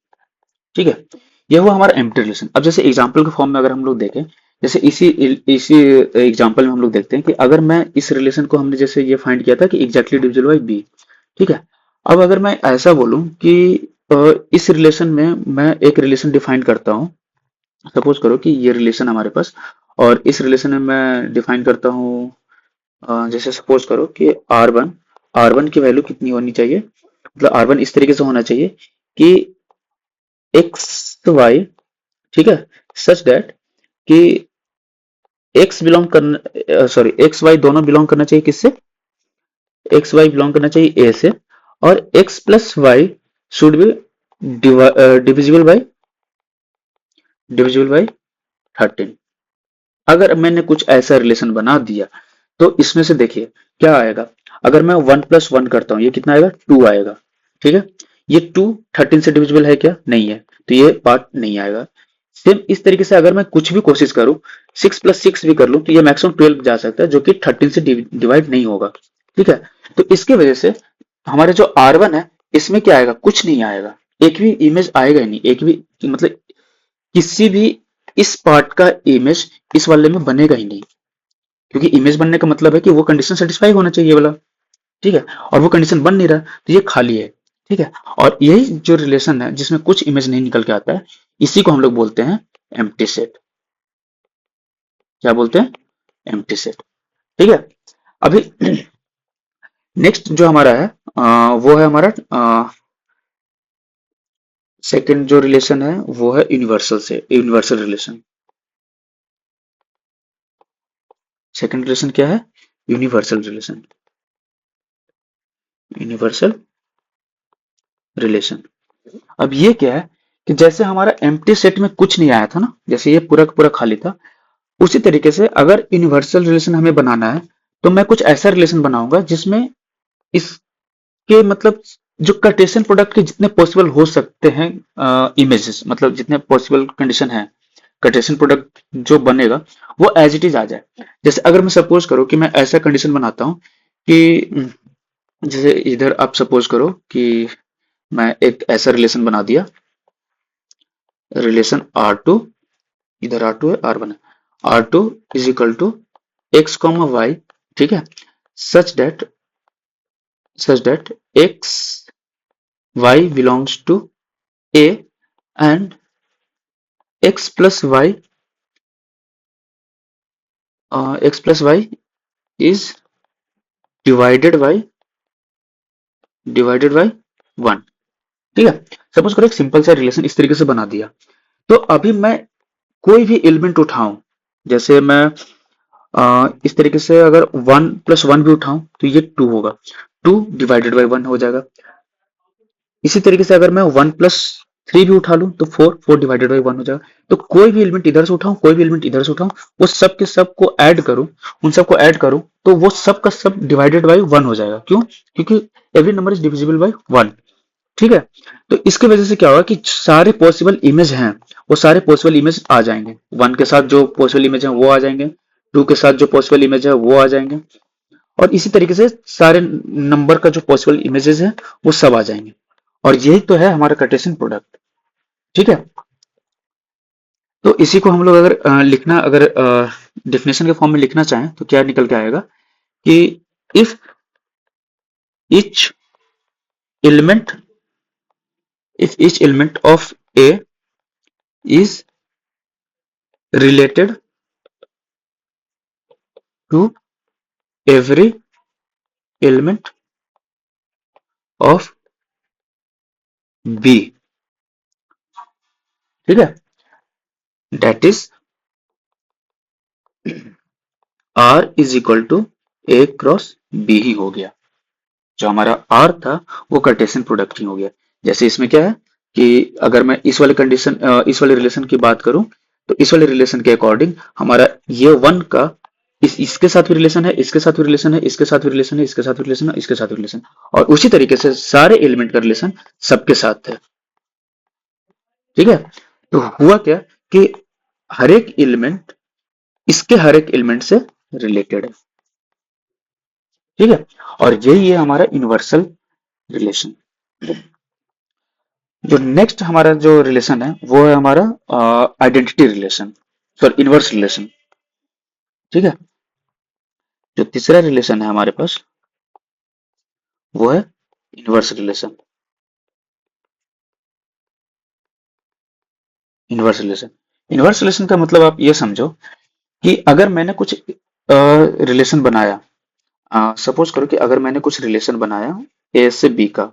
ठीक है। ये हुआ हमारा एम्प्टी रिलेशन। अब जैसे एग्जांपल के फॉर्म में अगर हम लोग देखें, जैसे इसी इसी एग्जांपल में हम लोग देखते हैं कि अगर मैं इस रिलेशन को, हमने जैसे ये फाइंड किया था कि एग्जैक्टली डिविजिबल बाई बी। ठीक है। अब अगर मैं ऐसा बोलूं कि इस रिलेशन में मैं एक रिलेशन डिफाइन करता हूं। सपोज करो कि ये रिलेशन हमारे पास, और इस रिलेशन में मैं डिफाइन करता हूँ, जैसे सपोज करो कि आर वन की वैल्यू कितनी होनी चाहिए? मतलब आर वन इस तरीके से होना चाहिए कि एक्स वाई, ठीक है, सच दैट कि एक्स बिलोंग करना, सॉरी, एक्स वाई दोनों बिलोंग करना चाहिए किससे? एक्स वाई बिलोंग करना चाहिए ए से। और x plus why should be divisible by divisible by 13। अगर मैंने कुछ ऐसा रिलेशन बना दिया तो इसमें से देखिए क्या आएगा। अगर मैं 1 + 1 करता हूं, ये कितना आएगा? 2 आएगा। ठीक है। ये 2 13 से डिविजिबल है क्या? नहीं है, तो ये पार्ट नहीं आएगा। सेम इस तरीके से अगर मैं कुछ भी कोशिश करूं, 6 + 6 भी कर लूं, तो ये मैक्सिमम 12 जा सकता है, जो कि 13 से डिवाइड नहीं होगा। ठीक है। तो इसकी वजह से हमारे जो R1 है इसमें क्या आएगा? कुछ नहीं आएगा। एक भी इमेज आएगा ही नहीं, एक भी, मतलब किसी भी इस पार्ट का इमेज इस वाले में बनेगा ही नहीं। क्योंकि इमेज बनने का मतलब है कि वो कंडीशन सेटिस्फाई होना चाहिए वाला। ठीक है। और वो कंडीशन बन नहीं रहा तो ये खाली है। ठीक है। और यही जो रिलेशन है जिसमें कुछ इमेज नहीं निकल के आता है, इसी को हम लोग बोलते हैं एम्प्टी सेट। क्या बोलते हैं? Empty set. ठीक है। अभी नेक्स्ट जो हमारा है, वो है हमारा सेकंड जो रिलेशन है वो है यूनिवर्सल से, यूनिवर्सल रिलेशन। सेकंड रिलेशन क्या है? Universal relation. Universal relation. अब ये क्या है कि जैसे हमारा एम्प्टी सेट में कुछ नहीं आया था ना, जैसे ये पूरा का पूरा खाली था, उसी तरीके से अगर यूनिवर्सल रिलेशन हमें बनाना है तो मैं कुछ ऐसा रिलेशन बनाऊंगा जिसमें इसके मतलब जो कार्टेशियन प्रोडक्ट के जितने पॉसिबल हो सकते हैं इमेजेस, मतलब जितने पॉसिबल कंडीशन है कार्टेशियन प्रोडक्ट जो बनेगा वो एज इट इज आ जाए। जैसे अगर मैं सपोज करो कि मैं ऐसा कंडीशन बनाता हूँ कि जैसे इधर आप सपोज करो कि मैं एक ऐसा रिलेशन बना दिया, रिलेशन R2, इधर R2 है R1 है, R2 is equal to X comma Y, ठीक है, such that x y belongs to A and x plus y is divided by 1, ठीक है। सपोज करो एक सिंपल सा रिलेशन इस तरीके से बना दिया, तो अभी मैं कोई भी एलिमेंट उठाऊं, जैसे मैं इस तरीके से अगर 1 + 1 भी उठाऊं तो ये 2 होगा, 2 ÷ 1 हो जाएगा। इसी तरीके से अगर मैं 1 + 3 भी उठा लूं तो 4 ÷ 1 हो जाएगा। तो कोई भी एलिमेंट इधर से उठाऊं, कोई भी एलिमेंट इधर से उठाऊं, वो सब के सब को ऐड करूं, उन सबको ऐड करूं तो वो सब का सब ÷ 1 हो जाएगा। क्यों? क्योंकि every number is divisible by 1, ठीक है। तो इसके वजह से क्या होगा कि सारे पॉसिबल इमेज हैं वो सारे पॉसिबल इमेज आ जाएंगे, 1 के साथ जो पॉसिबल इमेज है वो आ जाएंगे, 2 के साथ जो पॉसिबल इमेज है वो आ जाएंगे, और इसी तरीके से सारे नंबर का जो पॉसिबल इमेजेस है वो सब आ जाएंगे। और यही तो है हमारा कार्टेशियन प्रोडक्ट, ठीक है। तो इसी को हम लोग अगर लिखना, अगर डेफिनेशन के फॉर्म में लिखना चाहें तो क्या निकल के आएगा कि if each element if each element of A is related to every element of B, ठीक है, that is R is equal to A cross B ही हो गया। जो हमारा R था वो कार्टेशियन प्रोडक्ट ही हो गया। जैसे इसमें क्या है कि अगर मैं इस वाले कंडीशन इस वाले रिलेशन की बात करूं तो इस वाले रिलेशन के अकॉर्डिंग हमारा ये 1 का इसके साथ भी रिलेशन है, इसके साथ भी रिलेशन है, इसके साथ भी रिलेशन है, इसके साथ भी रिलेशन है, इसके साथ भी रिलेशन, और उसी तरीके से सारे एलिमेंट का रिलेशन सबके साथ है, ठीक है। तो हुआ क्या कि हर एक एलिमेंट इसके हर एक एलिमेंट से रिलेटेड है, ठीक है। और यही है हमारा यूनिवर्सल रिलेशन। जो नेक्स्ट हमारा जो रिलेशन है वो है हमारा identity relation, sorry inverse relation, ठीक है। जो तीसरा रिलेशन है हमारे पास वो है inverse relation. Inverse relation, inverse relation का मतलब आप ये समझो कि अगर मैंने कुछ रिलेशन बनाया, सपोज करो कि अगर मैंने कुछ रिलेशन बनाया ए से बी का,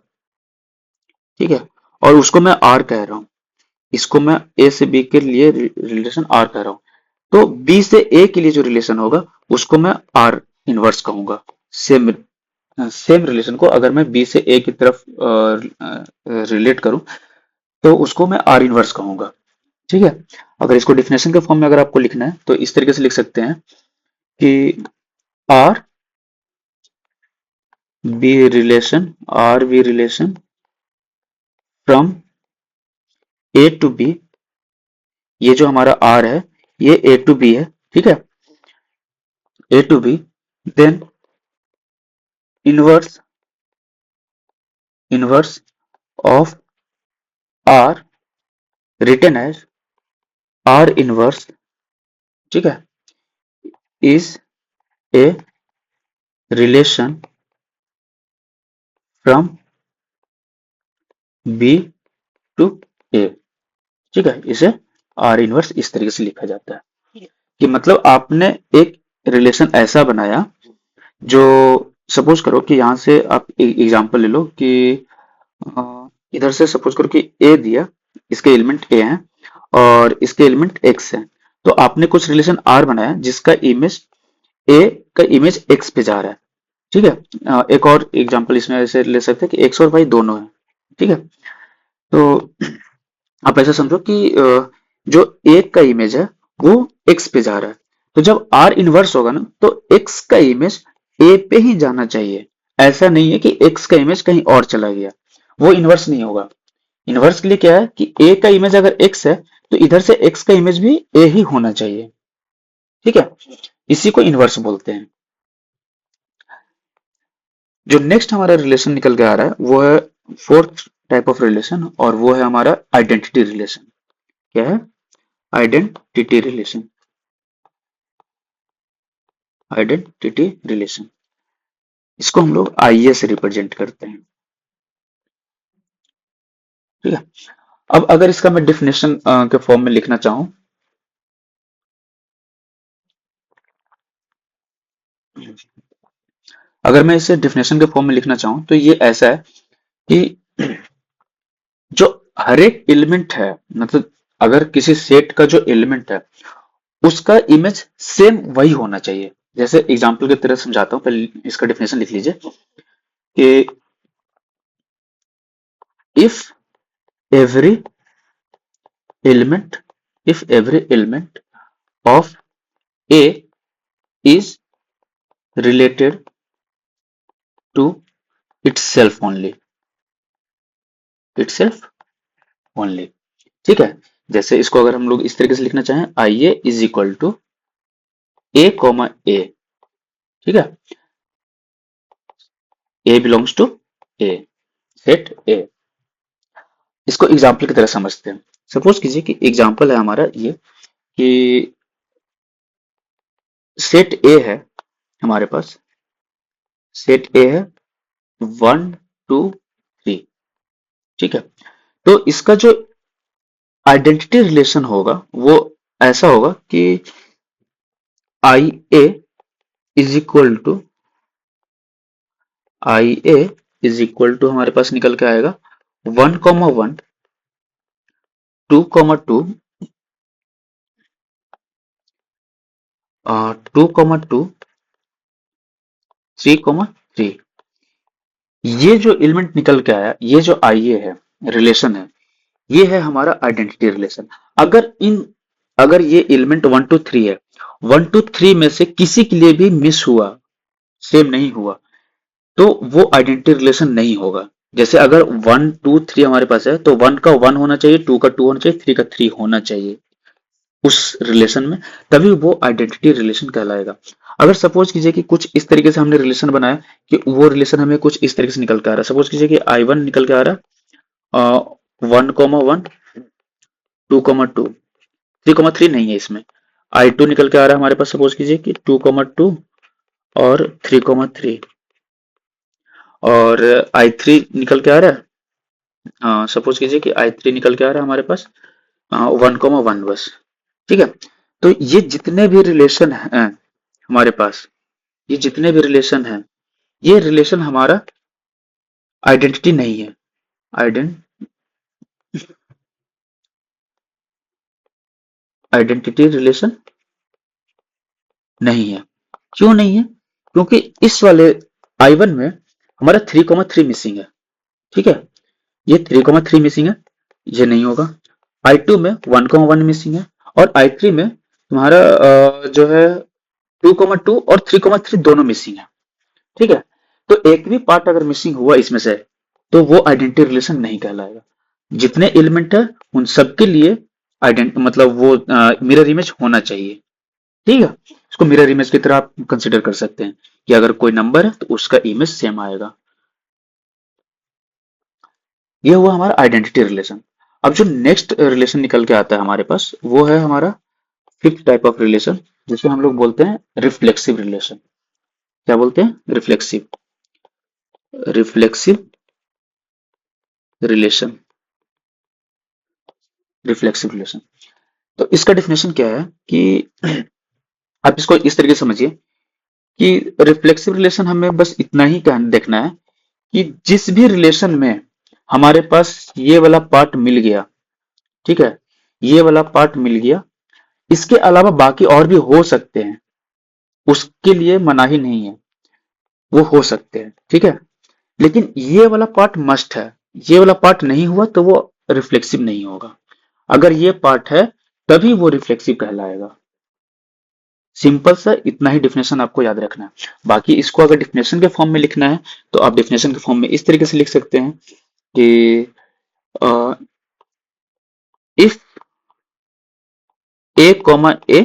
ठीक है, और उसको मैं आर कह रहा हूं, इसको मैं ए से बी के लिए रिलेशन आर कह रहा हूं, तो बी से ए के लिए जो रिलेशन होगा उसको मैं आर इनवर्स कहूंगा। सेम सेम रिलेशन को अगर मैं बी से ए की तरफ रिलेट करूं तो उसको मैं आर इनवर्स कहूंगा, ठीक है। अगर इसको डिफिनेशन के फॉर्म में अगर आपको लिखना है तो इस तरीके से लिख सकते हैं कि R be relation from A to B, ये जो हमारा आर है ये ए टू बी है, ठीक है, A to B, then inverse inverse of R written as R inverse, ठीक है, is a relation from B to A, ठीक है। इसे आर इनवर्स इस तरीके से लिखा जाता है कि मतलब आपने एक रिलेशन ऐसा बनाया जो, सपोज करो कि यहां से आप एग्जांपल ले लो कि इधर से सपोज करो कि ए दिया, इसके एलिमेंट ए हैं और इसके एलिमेंट एक्स हैं, तो आपने कुछ रिलेशन आर बनाया जिसका इमेज ए का इमेज एक्स पे जा रहा है, ठीक है। एक और एग्जांपल इसमें ऐसे ले सकते हैं कि एक्स और वाई दोनों है, ठीक है। तो आप ऐसा समझो कि जो एक का इमेज है वो एक्स पे जा रहा है, तो जब आर इनवर्स होगा ना तो एक्स का इमेज ए पे ही जाना चाहिए। ऐसा नहीं है कि एक्स का इमेज कहीं और चला गया, वो इनवर्स नहीं होगा। इनवर्स के लिए क्या है कि ए का इमेज अगर एक्स है तो इधर से एक्स का इमेज भी ए ही होना चाहिए। ठीक है, इसी को इनवर्स बोलते हैं। जो नेक्स्ट हमारा रिलेशन निकल के आ रहा है वो है फोर्थ टाइप ऑफ रिलेशन, और वो है हमारा आइडेंटिटी रिलेशन। क्या है? Identity relation. आइडेंटिटी रिलेशन, इसको हम लोग आईए से रिप्रेजेंट करते हैं। ठीक है। अब अगर इसका मैं डिफिनेशन के फॉर्म में लिखना चाहूं, अगर मैं इसे डिफिनेशन के फॉर्म में लिखना चाहूं तो ये ऐसा है कि जो हर एक एलिमेंट है, मतलब अगर किसी सेट का जो एलिमेंट है उसका इमेज सेम वही होना चाहिए। जैसे एग्जांपल की तरह समझाता हूं, पहले इसका डिफिनेशन लिख लीजिए कि if every element if every element of A is related to itself only, itself only। ठीक है। जैसे इसको अगर हम लोग इस तरीके से लिखना चाहें, I A is equal to A comma A. ठीक है, A belongs to A, set A. इसको एग्जाम्पल की तरह समझते हैं। सपोज कीजिए कि एग्जाम्पल है हमारा ये कि सेट ए है हमारे पास, सेट ए है 1 2 3। ठीक है, तो इसका जो आइडेंटिटी रिलेशन होगा वो ऐसा होगा कि I A is equal to I A is equal to हमारे पास निकल के आएगा 1 1 2 2 3 ये जो एलिमेंट निकल के आया, ये जो आई ए है, रिलेशन है, ये है हमारा आइडेंटिटी रिलेशन। अगर ये एलिमेंट 1 2 3 है, 1 2 3 में से किसी के लिए भी मिस हुआ, सेम नहीं हुआ, तो वो आइडेंटिटी रिलेशन नहीं होगा। जैसे अगर 1 2 3 हमारे पास है तो 1 का 1 होना चाहिए, 2 का 2 होना चाहिए, 3 का 3 होना चाहिए उस रिलेशन में, तभी वो आइडेंटिटी रिलेशन कहलाएगा। अगर सपोज कीजिए कि कुछ इस तरीके से हमने रिलेशन बनाया कि वो रिलेशन हमें कुछ इस तरीके से निकल के आ रहा है। सपोज कीजिए कि I1 निकल के आ रहा है 1 1 2 2 3 3 नहीं है इसमें। I2 निकल के आ रहा है हमारे पास, सपोज कीजिए कि 2 2 और 3 3, और I3 निकल के आ रहा है, सपोज कीजिए कि I3 निकल के आ रहा है हमारे पास 1 1 बस। ठीक है, तो ये जितने भी रिलेशन हैं हमारे पास, ये जितने भी रिलेशन हैं, ये रिलेशन हमारा आइडेंटिटी नहीं है। आइडेंटिटी रिलेशन नहीं है। क्यों नहीं है? क्योंकि इस वाले I1 में हमारा 3 3 मिसिंग है। ठीक है, ये 3 3 मिसिंग है, ये नहीं होगा। I2 में 1 1 मिसिंग है, और I3 में तुम्हारा जो है 2 2 और 3 3 दोनों मिसिंग है। ठीक है, तो एक भी पार्ट अगर मिसिंग हुआ इसमें से तो वो आइडेंटिटी रिलेशन नहीं कहलाएगा। जितने एलिमेंट है उन सबके लिए आइडेंट मतलब वो मिरर इमेज होना चाहिए। ठीक है, इसको मिरर इमेज की तरह आप कंसिडर कर सकते हैं कि अगर कोई नंबर है तो उसका इमेज सेम आएगा। ये हुआ हमारा आइडेंटिटी रिलेशन। अब जो नेक्स्ट रिलेशन निकल के आता है हमारे पास वो है हमारा फिफ्थ टाइप ऑफ रिलेशन, जिसे हम लोग बोलते हैं रिफ्लेक्सिव रिलेशन। क्या बोलते हैं? Reflexive. Reflexive relation. Reflexive relation, तो इसका डेफिनेशन क्या है कि आप इसको इस तरीके से समझिए कि रिफ्लेक्सिव रिलेशन हमें बस इतना ही देखना है कि जिस भी रिलेशन में हमारे पास ये वाला पार्ट मिल गया, ठीक है, ये वाला पार्ट मिल गया, इसके अलावा बाकी और भी हो सकते हैं, उसके लिए मनाही नहीं है, वो हो सकते हैं। ठीक है, लेकिन ये वाला पार्ट मस्ट है। ये वाला पार्ट नहीं हुआ तो वो रिफ्लेक्सिव नहीं होगा। अगर ये पार्ट है तभी वो रिफ्लेक्सिव कहलाएगा। सिंपल सा इतना ही डिफिनेशन आपको याद रखना है। बाकी इसको अगर डिफिनेशन के फॉर्म में लिखना है तो आप डिफिनेशन के फॉर्म में इस तरीके से लिख सकते हैं कि if A comma A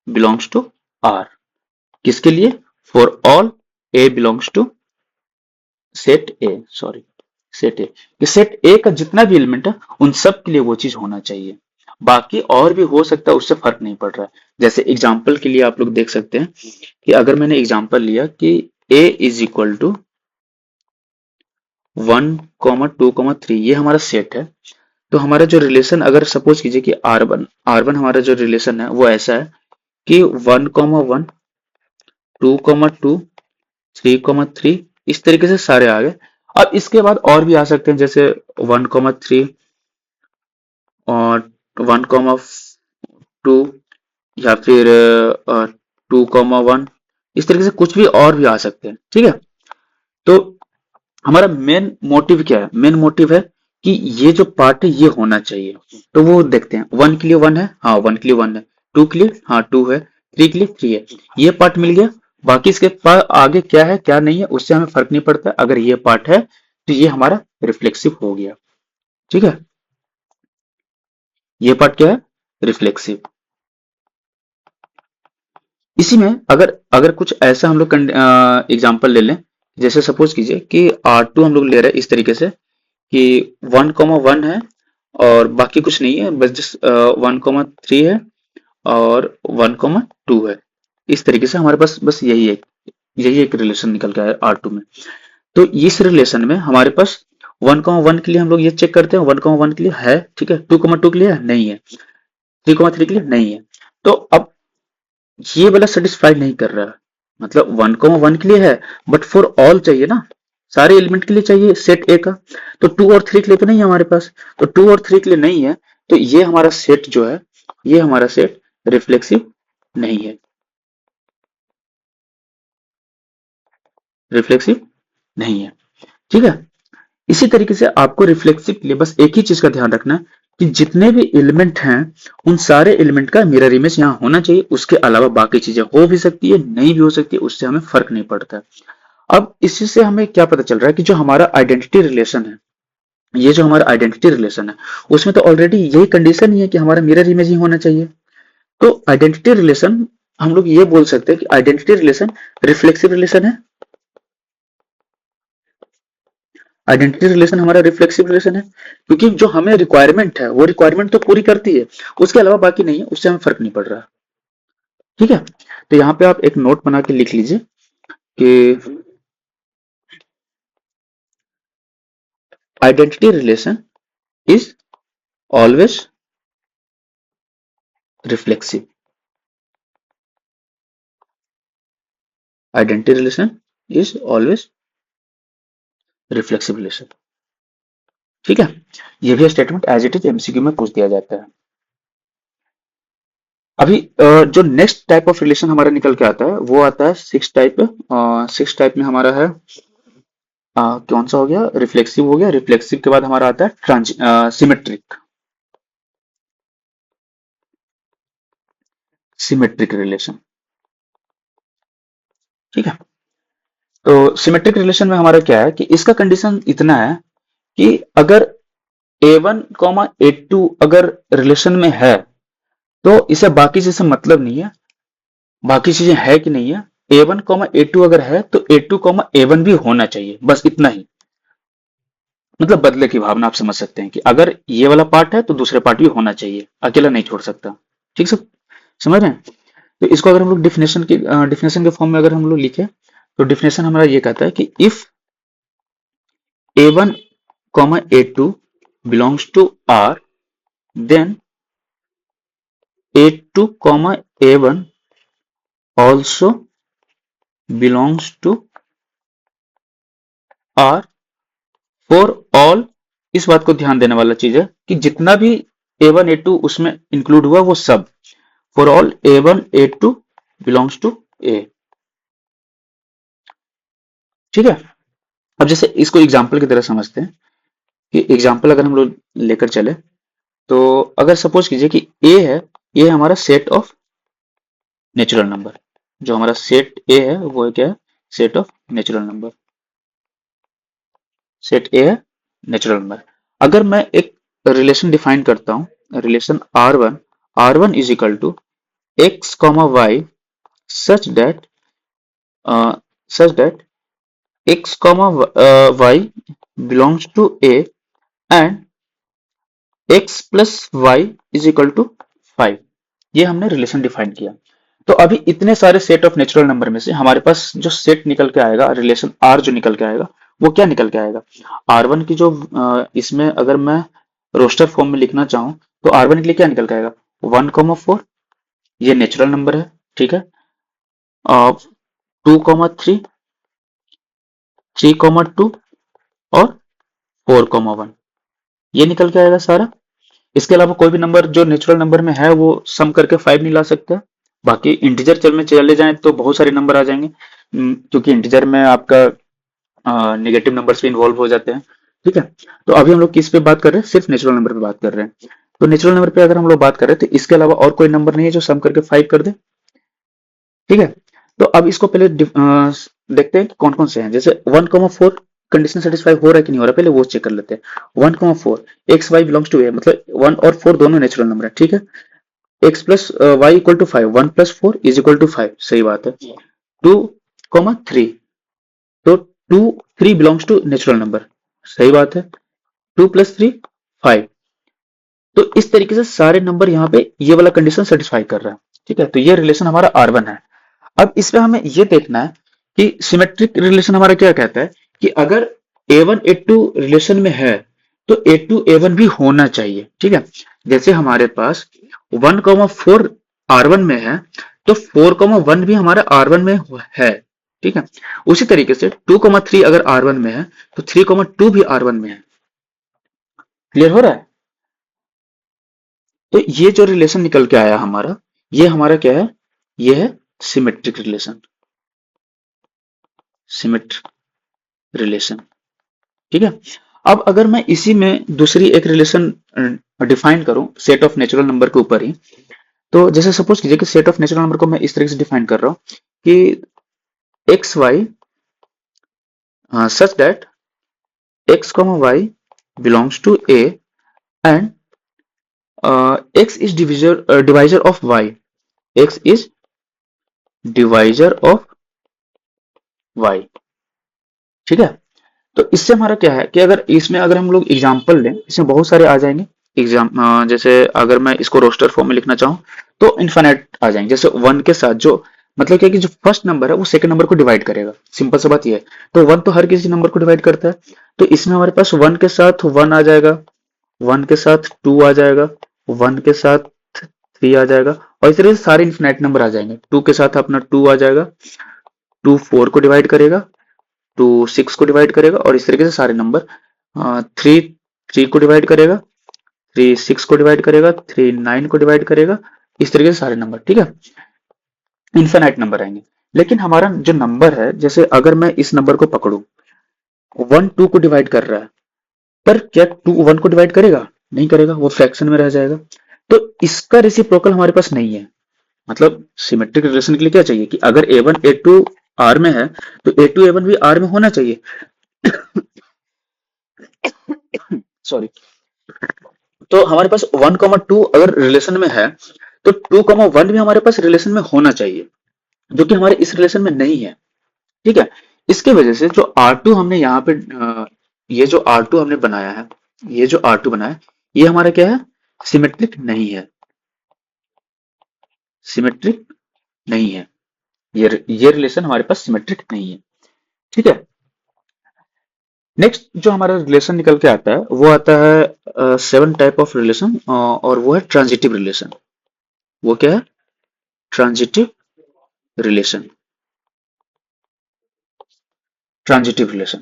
belongs to R, किसके लिए? For all A belongs to set A, sorry set A, कि सेट ए का जितना भी एलिमेंट है उन सब के लिए वो चीज होना चाहिए। बाकी और भी हो सकता है, उससे फर्क नहीं पड़ रहा है। जैसे एग्जाम्पल के लिए आप लोग देख सकते हैं कि अगर मैंने एग्जाम्पल लिया कि ए इज इक्वल टू 1, 2, 3, ये हमारा सेट है। तो हमारा जो रिलेशन, अगर सपोज कीजिए कि आर वन हमारा जो रिलेशन है वो ऐसा है कि 1, 1, 2, 2, 3, 3, इस तरीके से सारे आ गए। अब इसके बाद और भी आ सकते हैं, जैसे 1, 3 और 1, 2 या फिर 2, 1, इस तरीके से कुछ भी और भी आ सकते हैं। ठीक है, तो हमारा मेन मोटिव क्या है? मेन मोटिव है कि ये जो पार्ट है ये होना चाहिए। तो वो देखते हैं, 1 के लिए 1 है, हाँ 1 के लिए 1 है, 2 के लिए हाँ 2 है, 3 के लिए 3 है, ये पार्ट मिल गया। बाकी इसके पास आगे क्या है क्या नहीं है उससे हमें फर्क नहीं पड़ता। अगर ये पार्ट है तो ये हमारा रिफ्लेक्सिव हो गया। ठीक है, ये पार्ट क्या है? रिफ्लेक्सिव। इसी में अगर अगर कुछ ऐसा हम लोग एग्जाम्पल ले लें, जैसे सपोज कीजिए कि R2 हम लोग ले रहे हैं इस तरीके से कि 1, 1 है और बाकी कुछ नहीं है, बस जस्ट 1, 3 है और 1, 2 है। इस तरीके से हमारे पास बस यही एक रिलेशन निकल के आया R2 में। तो इस रिलेशन में हमारे पास 1, 1 के लिए हम लोग ये चेक करते हैं, 1, 1 के लिए है, ठीक है, 2, 2 के लिए है? नहीं है, 3, 3 के लिए नहीं है। तो अब ये वाला सेटिस्फाई नहीं कर रहा है, मतलब 1, 1 के लिए है बट फॉर ऑल चाहिए ना, सारे एलिमेंट के लिए चाहिए सेट ए का। तो 2 और 3 के लिए तो नहीं है हमारे पास, तो 2 और 3 के लिए नहीं है। तो ये हमारा सेट जो है, ये हमारा सेट रिफ्लेक्सिव नहीं है, रिफ्लेक्सिव नहीं है। ठीक है, इसी तरीके से आपको रिफ्लेक्सिव के लिए बस एक ही चीज का ध्यान रखना है कि जितने भी एलिमेंट हैं उन सारे एलिमेंट का मिरर इमेज यहाँ होना चाहिए। उसके अलावा बाकी चीजें हो भी सकती है, नहीं भी हो सकती है, उससे हमें फर्क नहीं पड़ता है। अब इसी से हमें क्या पता चल रहा है कि जो हमारा आइडेंटिटी रिलेशन है, ये जो हमारा आइडेंटिटी रिलेशन है उसमें तो ऑलरेडी यही कंडीशन ही है कि हमारा मिरर इमेज ही होना चाहिए। तो आइडेंटिटी रिलेशन, हम लोग ये बोल सकते हैं कि आइडेंटिटी रिलेशन रिफ्लेक्सिव रिलेशन है। आइडेंटिटी रिलेशन हमारा रिफ्लेक्सिव रिलेशन है, क्योंकि जो हमें रिक्वायरमेंट है वो रिक्वायरमेंट तो पूरी करती है, उसके अलावा बाकी नहीं है, उससे हमें फर्क नहीं पड़ रहा। ठीक है, तो यहाँ पे आप एक नोट बना के लिख लीजिए कि identity relation is always reflexive. Identity relation is always reflexive relation. ठीक है, ये भी statement as it is MCQ में पूछ दिया जाता है। अभी जो नेक्स्ट टाइप ऑफ रिलेशन हमारा निकल के आता है वो आता है सिक्स टाइप। सिक्स टाइप में हमारा है कौन सा हो गया? रिफ्लेक्सिव हो गया। रिफ्लेक्सिव के बाद हमारा आता है सिमेट्रिक। Symmetric relation. ठीक है, तो सिमेट्रिक रिलेशन में हमारा क्या है कि इसका कंडीशन इतना है कि अगर A1, A2 अगर रिलेशन में है तो इसे बाकी चीज से मतलब नहीं है, बाकी चीजें है कि नहीं है। A1, A2 अगर है तो A2, A1 भी होना चाहिए, बस इतना ही। मतलब बदले की भावना आप समझ सकते हैं कि अगर ये वाला पार्ट है तो दूसरे पार्ट भी होना चाहिए, अकेला नहीं छोड़ सकता। ठीक से समझ रहे हैं? तो इसको अगर हम लोग डिफिनेशन के फॉर्म में अगर हम लोग लिखे तो डिफिनेशन हमारा ये कहता है कि if A1, A2 belongs to R, then A2, A1 also belongs to R for all। इस बात को ध्यान देने वाला चीज है कि जितना भी A1, A2 उसमें इंक्लूड हुआ वो सब for all A1, A2 belongs to A। ठीक है, अब जैसे इसको एग्जाम्पल की तरह समझते हैं कि एग्जाम्पल अगर हम लोग लेकर चले, तो अगर सपोज कीजिए कि ए है, ये हमारा सेट ऑफ नेचुरल नंबर। जो हमारा सेट ए है वो क्या है, set of natural number. Set A है नेचुरल नंबर। अगर मैं एक रिलेशन डिफाइन करता हूं, relation R1 is equal to X comma Y such that such that x comma Y belongs to A and X plus Y is equal to 5। ये हमने relation define किया। तो अभी इतने सारे सेट ऑफ नेचुरल नंबर में से हमारे पास जो सेट निकल के आएगा, रिलेशन आर जो निकल के आएगा, वो क्या निकल के आएगा, आर वन की जो इसमें अगर मैं रोस्टर फॉर्म में लिखना चाहूं, तो आर वन के लिए क्या निकल के आएगा, 1,4, ये नेचुरल नंबर है, ठीक है। 2,3, 3,2 और 4,1, ये निकल के आएगा सारा। इसके अलावा कोई भी नंबर जो नेचुरल नंबर में है वो सम करके 5 नहीं ला सकता। बाकी इंटीजर चल में चले जाएं तो बहुत सारे नंबर आ जाएंगे, क्योंकि इंटीजर में आपका नेगेटिव नंबर्स भी इन्वॉल्व हो जाते हैं, ठीक है। तो अभी हम लोग किस पे बात कर रहे हैं, सिर्फ नेचुरल नंबर पे बात कर रहे हैं। तो नेचुरल नंबर पे अगर हम लोग बात कर रहे हैं तो इसके अलावा और कोई नंबर नहीं है जो सम करके 5 कर दे, ठीक है। तो अब इसको पहले देखते हैं कि कौन कौन से हैं। जैसे 1,4 कंडीशन सेटिस्फाई हो रहा है कि नहीं हो रहा है, पहले वो चेक कर लेते हैं। 1,4 एक्स वाई बिलोंग्स टू ए, मतलब 1 और 4 दोनों नेचुरल नंबर है, ठीक है। X plus y equal to 5, 1 plus 4 is equal to 5, सही बात है। 2,3, तो 2 3 बिलोंग्स टू नेचुरल नंबर, सही बात है। 2 प्लस 3 5। तो इस तरीके से सारे नंबर यहाँ पे ये वाला कंडीशन सेटिस्फाई कर रहा है, ठीक है। तो ये रिलेशन हमारा R1 है। अब इसमें हमें ये देखना है कि सिमेट्रिक रिलेशन हमारा क्या कहता है कि अगर A1 A2 रिलेशन में है तो A2 A1 भी होना चाहिए, ठीक है। जैसे हमारे पास 1,4 R1 में है तो 4,1 भी हमारा R1 में है, ठीक है। उसी तरीके से 2,3 अगर R1 में है तो 3,2 भी R1 में है। क्लियर हो रहा है। तो ये जो रिलेशन निकल के आया हमारा, ये हमारा क्या है, ये है सिमेट्रिक रिलेशन। सिमेट्रिक रिलेशन, ठीक है। अब अगर मैं इसी में दूसरी एक रिलेशन डिफाइन करूं सेट ऑफ नेचुरल नंबर के ऊपर ही, तो जैसे सपोज कीजिए कि सेट ऑफ नेचुरल नंबर को मैं इस तरीके से डिफाइन कर रहा हूं कि x Y such that x comma Y belongs to A and x is divisor of y, x is divisor of y, ठीक है। तो इससे हमारा क्या है कि अगर इसमें अगर हम लोग एग्जाम्पल लें, इसमें बहुत सारे आ जाएंगे जैसे अगर मैं इसको रोस्टर फॉर्म में लिखना चाहूँ तो इन्फिनिट आ जाएंगे। जैसे 1 के साथ जो मतलब क्या है कि जो फर्स्ट नंबर है वो सेकंड नंबर को डिवाइड करेगा, सिंपल सा बात ये है। तो 1 तो हर किसी नंबर को डिवाइड करता है, तो इसमें हमारे पास 1 के साथ 1 आ जाएगा, 1 के साथ 2 आ जाएगा, 1 के साथ 3 आ जाएगा, और इस तरह से सारे इन्फिनिट नंबर आ जाएंगे। 2 के साथ अपना 2 आ जाएगा, 2 4 को डिवाइड करेगा, 2 6 को डिवाइड करेगा, और इस तरीके से सारे नंबर 3 3 को डिवाइड करेगा, 3 6 को डिवाइड करेगा, 3 9 को डिवाइड करेगा, इस तरीके से सारे नंबर, ठीक है। इन्फिनाइट नंबर आएंगे। लेकिन हमारा जो नंबर है, जैसे अगर मैं इस नंबर को पकड़ू, 1 2 को डिवाइड कर रहा है, पर क्या 2 1 को डिवाइड करेगा, नहीं करेगा, वो फ्रैक्शन में रह जाएगा। तो इसका रेसिप्रोकल हमारे पास नहीं है। मतलब सिमेट्रिक रिलेशन के लिए क्या चाहिए कि अगर A1 A2 R में है तो A2 A1 भी R में होना चाहिए। सॉरी। तो हमारे पास 1,2 अगर रिलेशन में है तो 2,1 भी हमारे पास रिलेशन में होना चाहिए, जो कि हमारे इस रिलेशन में नहीं है, ठीक है। इसके वजह से जो R2 हमने यहाँ पे ये जो R2 हमने बनाया है, ये जो R2 बनाया है, ये हमारा क्या है, सिमेट्रिक नहीं है, सिमेट्रिक नहीं है। ये रिलेशन हमारे पास सिमेट्रिक नहीं है, ठीक है। नेक्स्ट जो हमारा रिलेशन निकल के आता है वो आता है 7 टाइप ऑफ रिलेशन, और वो है ट्रांजिटिव रिलेशन। वो क्या है, ट्रांजिटिव रिलेशन, ट्रांजिटिव रिलेशन,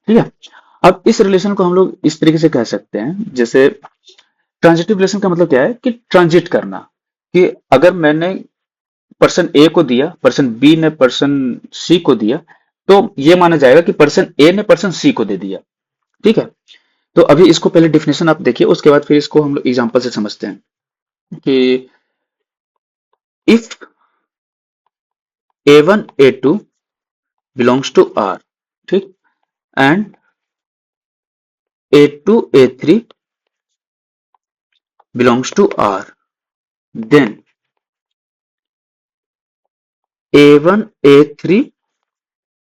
ठीक है। अब इस रिलेशन को हम लोग इस तरीके से कह सकते हैं, जैसे ट्रांजिटिव रिलेशन का मतलब क्या है कि ट्रांजिट करना, कि अगर मैंने पर्सन ए को दिया, पर्सन बी ने पर्सन सी को दिया, तो ये माना जाएगा कि पर्सन ए ने पर्सन सी को दे दिया, ठीक है। तो अभी इसको पहले डेफिनेशन आप देखिए, उसके बाद फिर इसको हम लोग एग्जांपल से समझते हैं कि if A1 A2 belongs to R, ठीक, and A2 A3 belongs to R, then A1 A3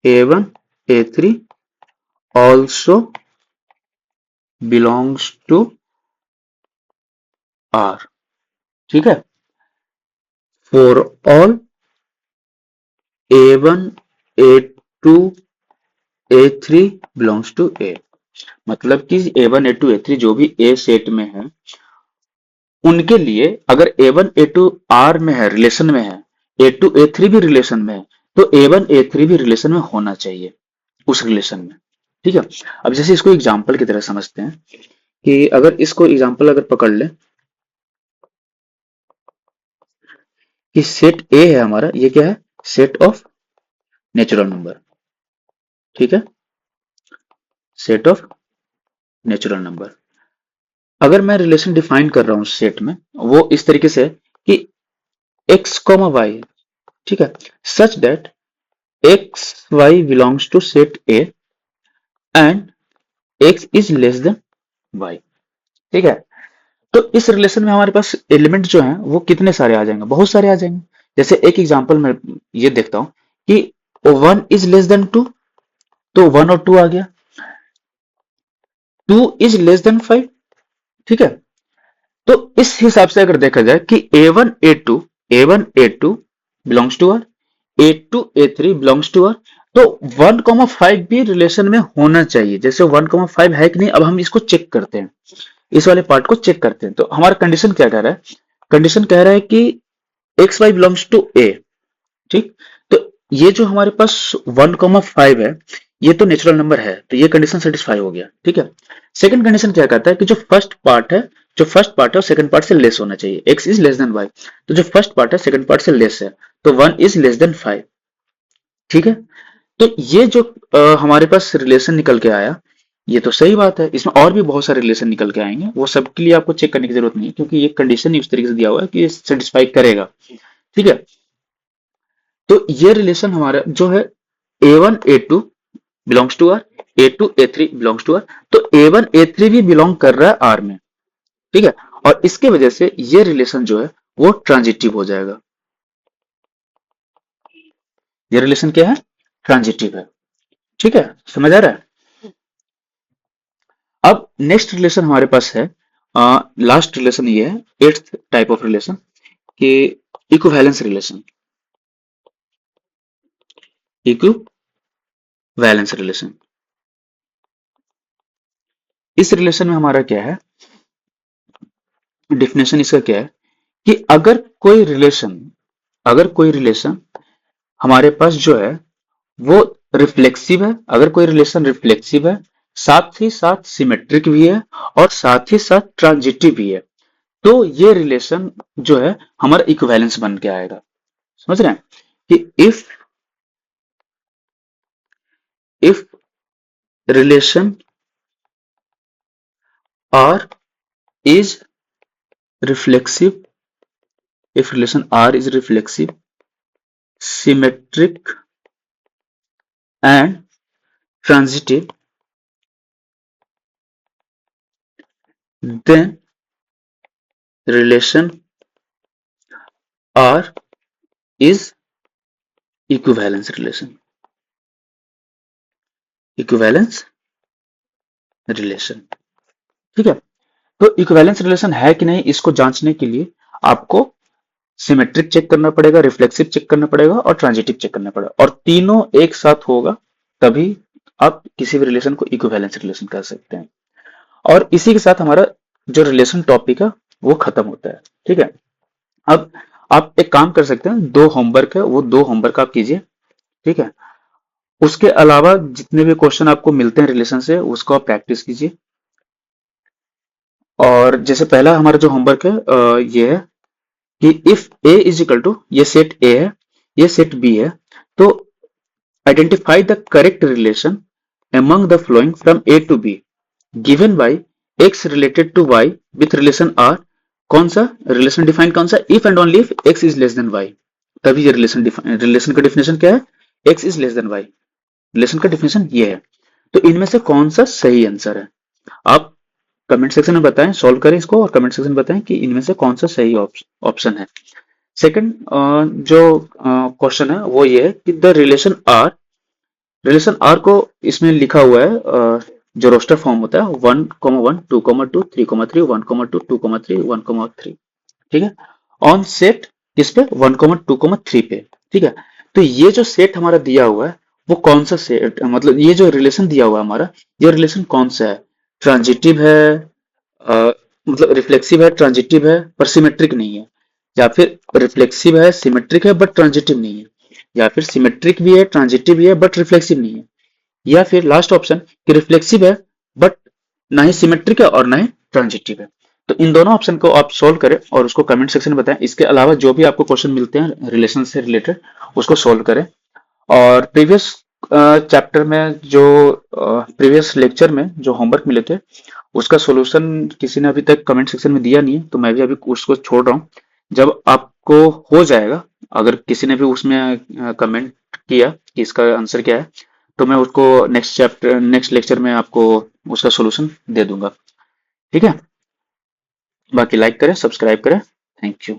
A1 A3 also belongs to R, ठीक है। For all A1 A2 A3 belongs to A, मतलब कि A1 A2 A3 जो भी A set में है उनके लिए अगर A1 A2 R में है, रिलेशन में है, A2 A3 भी रिलेशन में है, तो A1 A3 भी रिलेशन में होना चाहिए उस रिलेशन में, ठीक है। अब जैसे इसको एग्जांपल की तरह समझते हैं कि अगर इसको एग्जांपल अगर पकड़ ले कि सेट ए है हमारा, ये क्या है, सेट ऑफ नेचुरल नंबर, ठीक है, सेट ऑफ नेचुरल नंबर। अगर मैं रिलेशन डिफाइन कर रहा हूं सेट में, वो इस तरीके से है कि एक्स कॉमा वाई, ठीक है, such that x y belongs to set A and x is less than Y, ठीक है। तो इस रिलेशन में हमारे पास एलिमेंट जो हैं वो कितने सारे आ जाएंगे, बहुत सारे आ जाएंगे। जैसे एक एग्जांपल में ये देखता हूं कि 1 इज लेस देन 2, तो 1 और 2 आ गया। 2 इज लेस देन 5, ठीक है। तो इस हिसाब से अगर देखा जाए कि A1 A2 belongs to R, A2 A3 belongs to R, तो 1,5 भी रिलेशन में होना चाहिए। जैसे 1,5 है कि नहीं, अब हम इसको चेक करते हैं, इस वाले पार्ट को चेक करते हैं। तो हमारा कंडीशन क्या कह रहा है, कंडीशन कह रहा है कि x y belongs to A, ठीक। तो ये जो हमारे पास 1,5 है, ये तो नेचुरल नंबर है, तो ये कंडीशन सेटिस्फाई हो गया, ठीक है। सेकंड कंडीशन क्या कहता है कि जो फर्स्ट पार्ट है वो सेकंड पार्ट से लेस होना चाहिए, x is less than y, तो जो फर्स्ट पार्ट है सेकंड पार्ट से लेस है, तो 1 इज लेस देन 5, ठीक है। तो ये जो हमारे पास रिलेशन निकल के आया, ये तो सही बात है। इसमें और भी बहुत सारे रिलेशन निकल के आएंगे, वो सबके लिए आपको चेक करने की जरूरत नहीं है, क्योंकि ये कंडीशन ही उस तरीके से दिया हुआ है कि ये सेटिस्फाई करेगा, ठीक है। तो ये रिलेशन हमारा जो है A1 A2 belongs to R, A2 A3 belongs to R, तो A1 A3 भी बिलोंग कर रहा है आर में, ठीक है। और इसके वजह से ये रिलेशन जो है वो ट्रांजिटिव हो जाएगा। ये रिलेशन क्या है, ट्रांजिटिव है, ठीक है, समझ आ रहा है। अब नेक्स्ट रिलेशन हमारे पास है, लास्ट रिलेशन ये है, एट्थ टाइप ऑफ रिलेशन कि इक्विवेलेंस रिलेशन, इक्विवेलेंस रिलेशन। इस रिलेशन में हमारा क्या है, डेफिनेशन इसका क्या है कि अगर कोई रिलेशन हमारे पास जो है वो रिफ्लेक्सिव है, अगर कोई रिलेशन रिफ्लेक्सिव है, साथ ही साथ सिमेट्रिक भी है और साथ ही साथ ट्रांजिटिव भी है, तो ये रिलेशन जो है हमारा इक्विवेलेंस बन के आएगा। समझ रहे हैं कि if relation R is reflexive, if relation R is reflexive, symmetric and transitive, then relation R is equivalence relation, equivalence relation, ठीक है। तो इक्विवेलेंस रिलेशन है कि नहीं, इसको जांचने के लिए आपको सिमेट्रिक चेक करना पड़ेगा, रिफ्लेक्सिव चेक करना पड़ेगा और ट्रांजिटिव चेक करना पड़ेगा, और तीनों एक साथ होगा तभी आप किसी भी रिलेशन को इक्विवेलेंस रिलेशन कह सकते हैं। और इसी के साथ हमारा जो रिलेशन टॉपिक है वो खत्म होता है, ठीक है। अब आप एक काम कर सकते हैं, 2 होमवर्क है, वो 2 होमवर्क आप कीजिए, ठीक है। उसके अलावा जितने भी क्वेश्चन आपको मिलते हैं रिलेशन से, उसको आप प्रैक्टिस कीजिए। और जैसे पहला हमारा जो होमवर्क है ये है कि if A is equal to, ये सेट ए है, ये सेट बी है, तो identify the correct relation among the following from A to B, given by x related to y with relation R, कौन सा रिलेशन डिफाइन, कौन सा, if and only if x is less than y, तभी ये relation का definition क्या है, x is less than Y, relation का डिफिनेशन ये है। तो इनमें से कौन सा सही आंसर है, आप कमेंट सेक्शन में बताएं, सॉल्व करें इसको और कमेंट सेक्शन में बताएं कि इनमें से कौन सा सही ऑप्शन है। सेकंड जो क्वेश्चन है वो ये है कि द रिलेशन आर को इसमें लिखा हुआ है, जो रोस्टर फॉर्म होता है 1,1 2,2 3,3 1,2 2,3 1,3, ठीक है, ऑन सेट किस पे 1,2,3 पे, ठीक है। तो ये जो सेट हमारा दिया हुआ है वो कौन सा सेट, मतलब ये जो रिलेशन दिया हुआ है हमारा, ये रिलेशन कौन सा है, ट्रांजिटिव है, मतलब रिफ्लेक्सिव है, ट्रांजिटिव है पर सिमेट्रिक नहीं है, या फिर रिफ्लेक्सिव है सिमेट्रिक है बट ट्रांजिटिव नहीं है, या फिर सिमेट्रिक भी है ट्रांजिटिव भी है बट रिफ्लेक्सिव नहीं है, या फिर लास्ट ऑप्शन कि रिफ्लेक्सिव है बट ना ही सिमेट्रिक है और ना ही ट्रांजिटिव है। तो इन दोनों ऑप्शन को आप सोल्व करें और उसको कमेंट सेक्शन में बताएं। इसके अलावा जो भी आपको क्वेश्चन मिलते हैं रिलेशन से रिलेटेड उसको सोल्व करें। और प्रीवियस चैप्टर में जो प्रीवियस लेक्चर में जो होमवर्क मिले थे उसका सॉल्यूशन किसी ने अभी तक कमेंट सेक्शन में दिया नहीं है, तो मैं भी अभी उसको छोड़ रहा हूँ। जब आपको हो जाएगा, अगर किसी ने भी उसमें कमेंट किया कि इसका आंसर क्या है, तो मैं उसको नेक्स्ट लेक्चर में आपको उसका सॉल्यूशन दे दूंगा, ठीक है। बाकी लाइक करें, सब्सक्राइब करें। Thank you.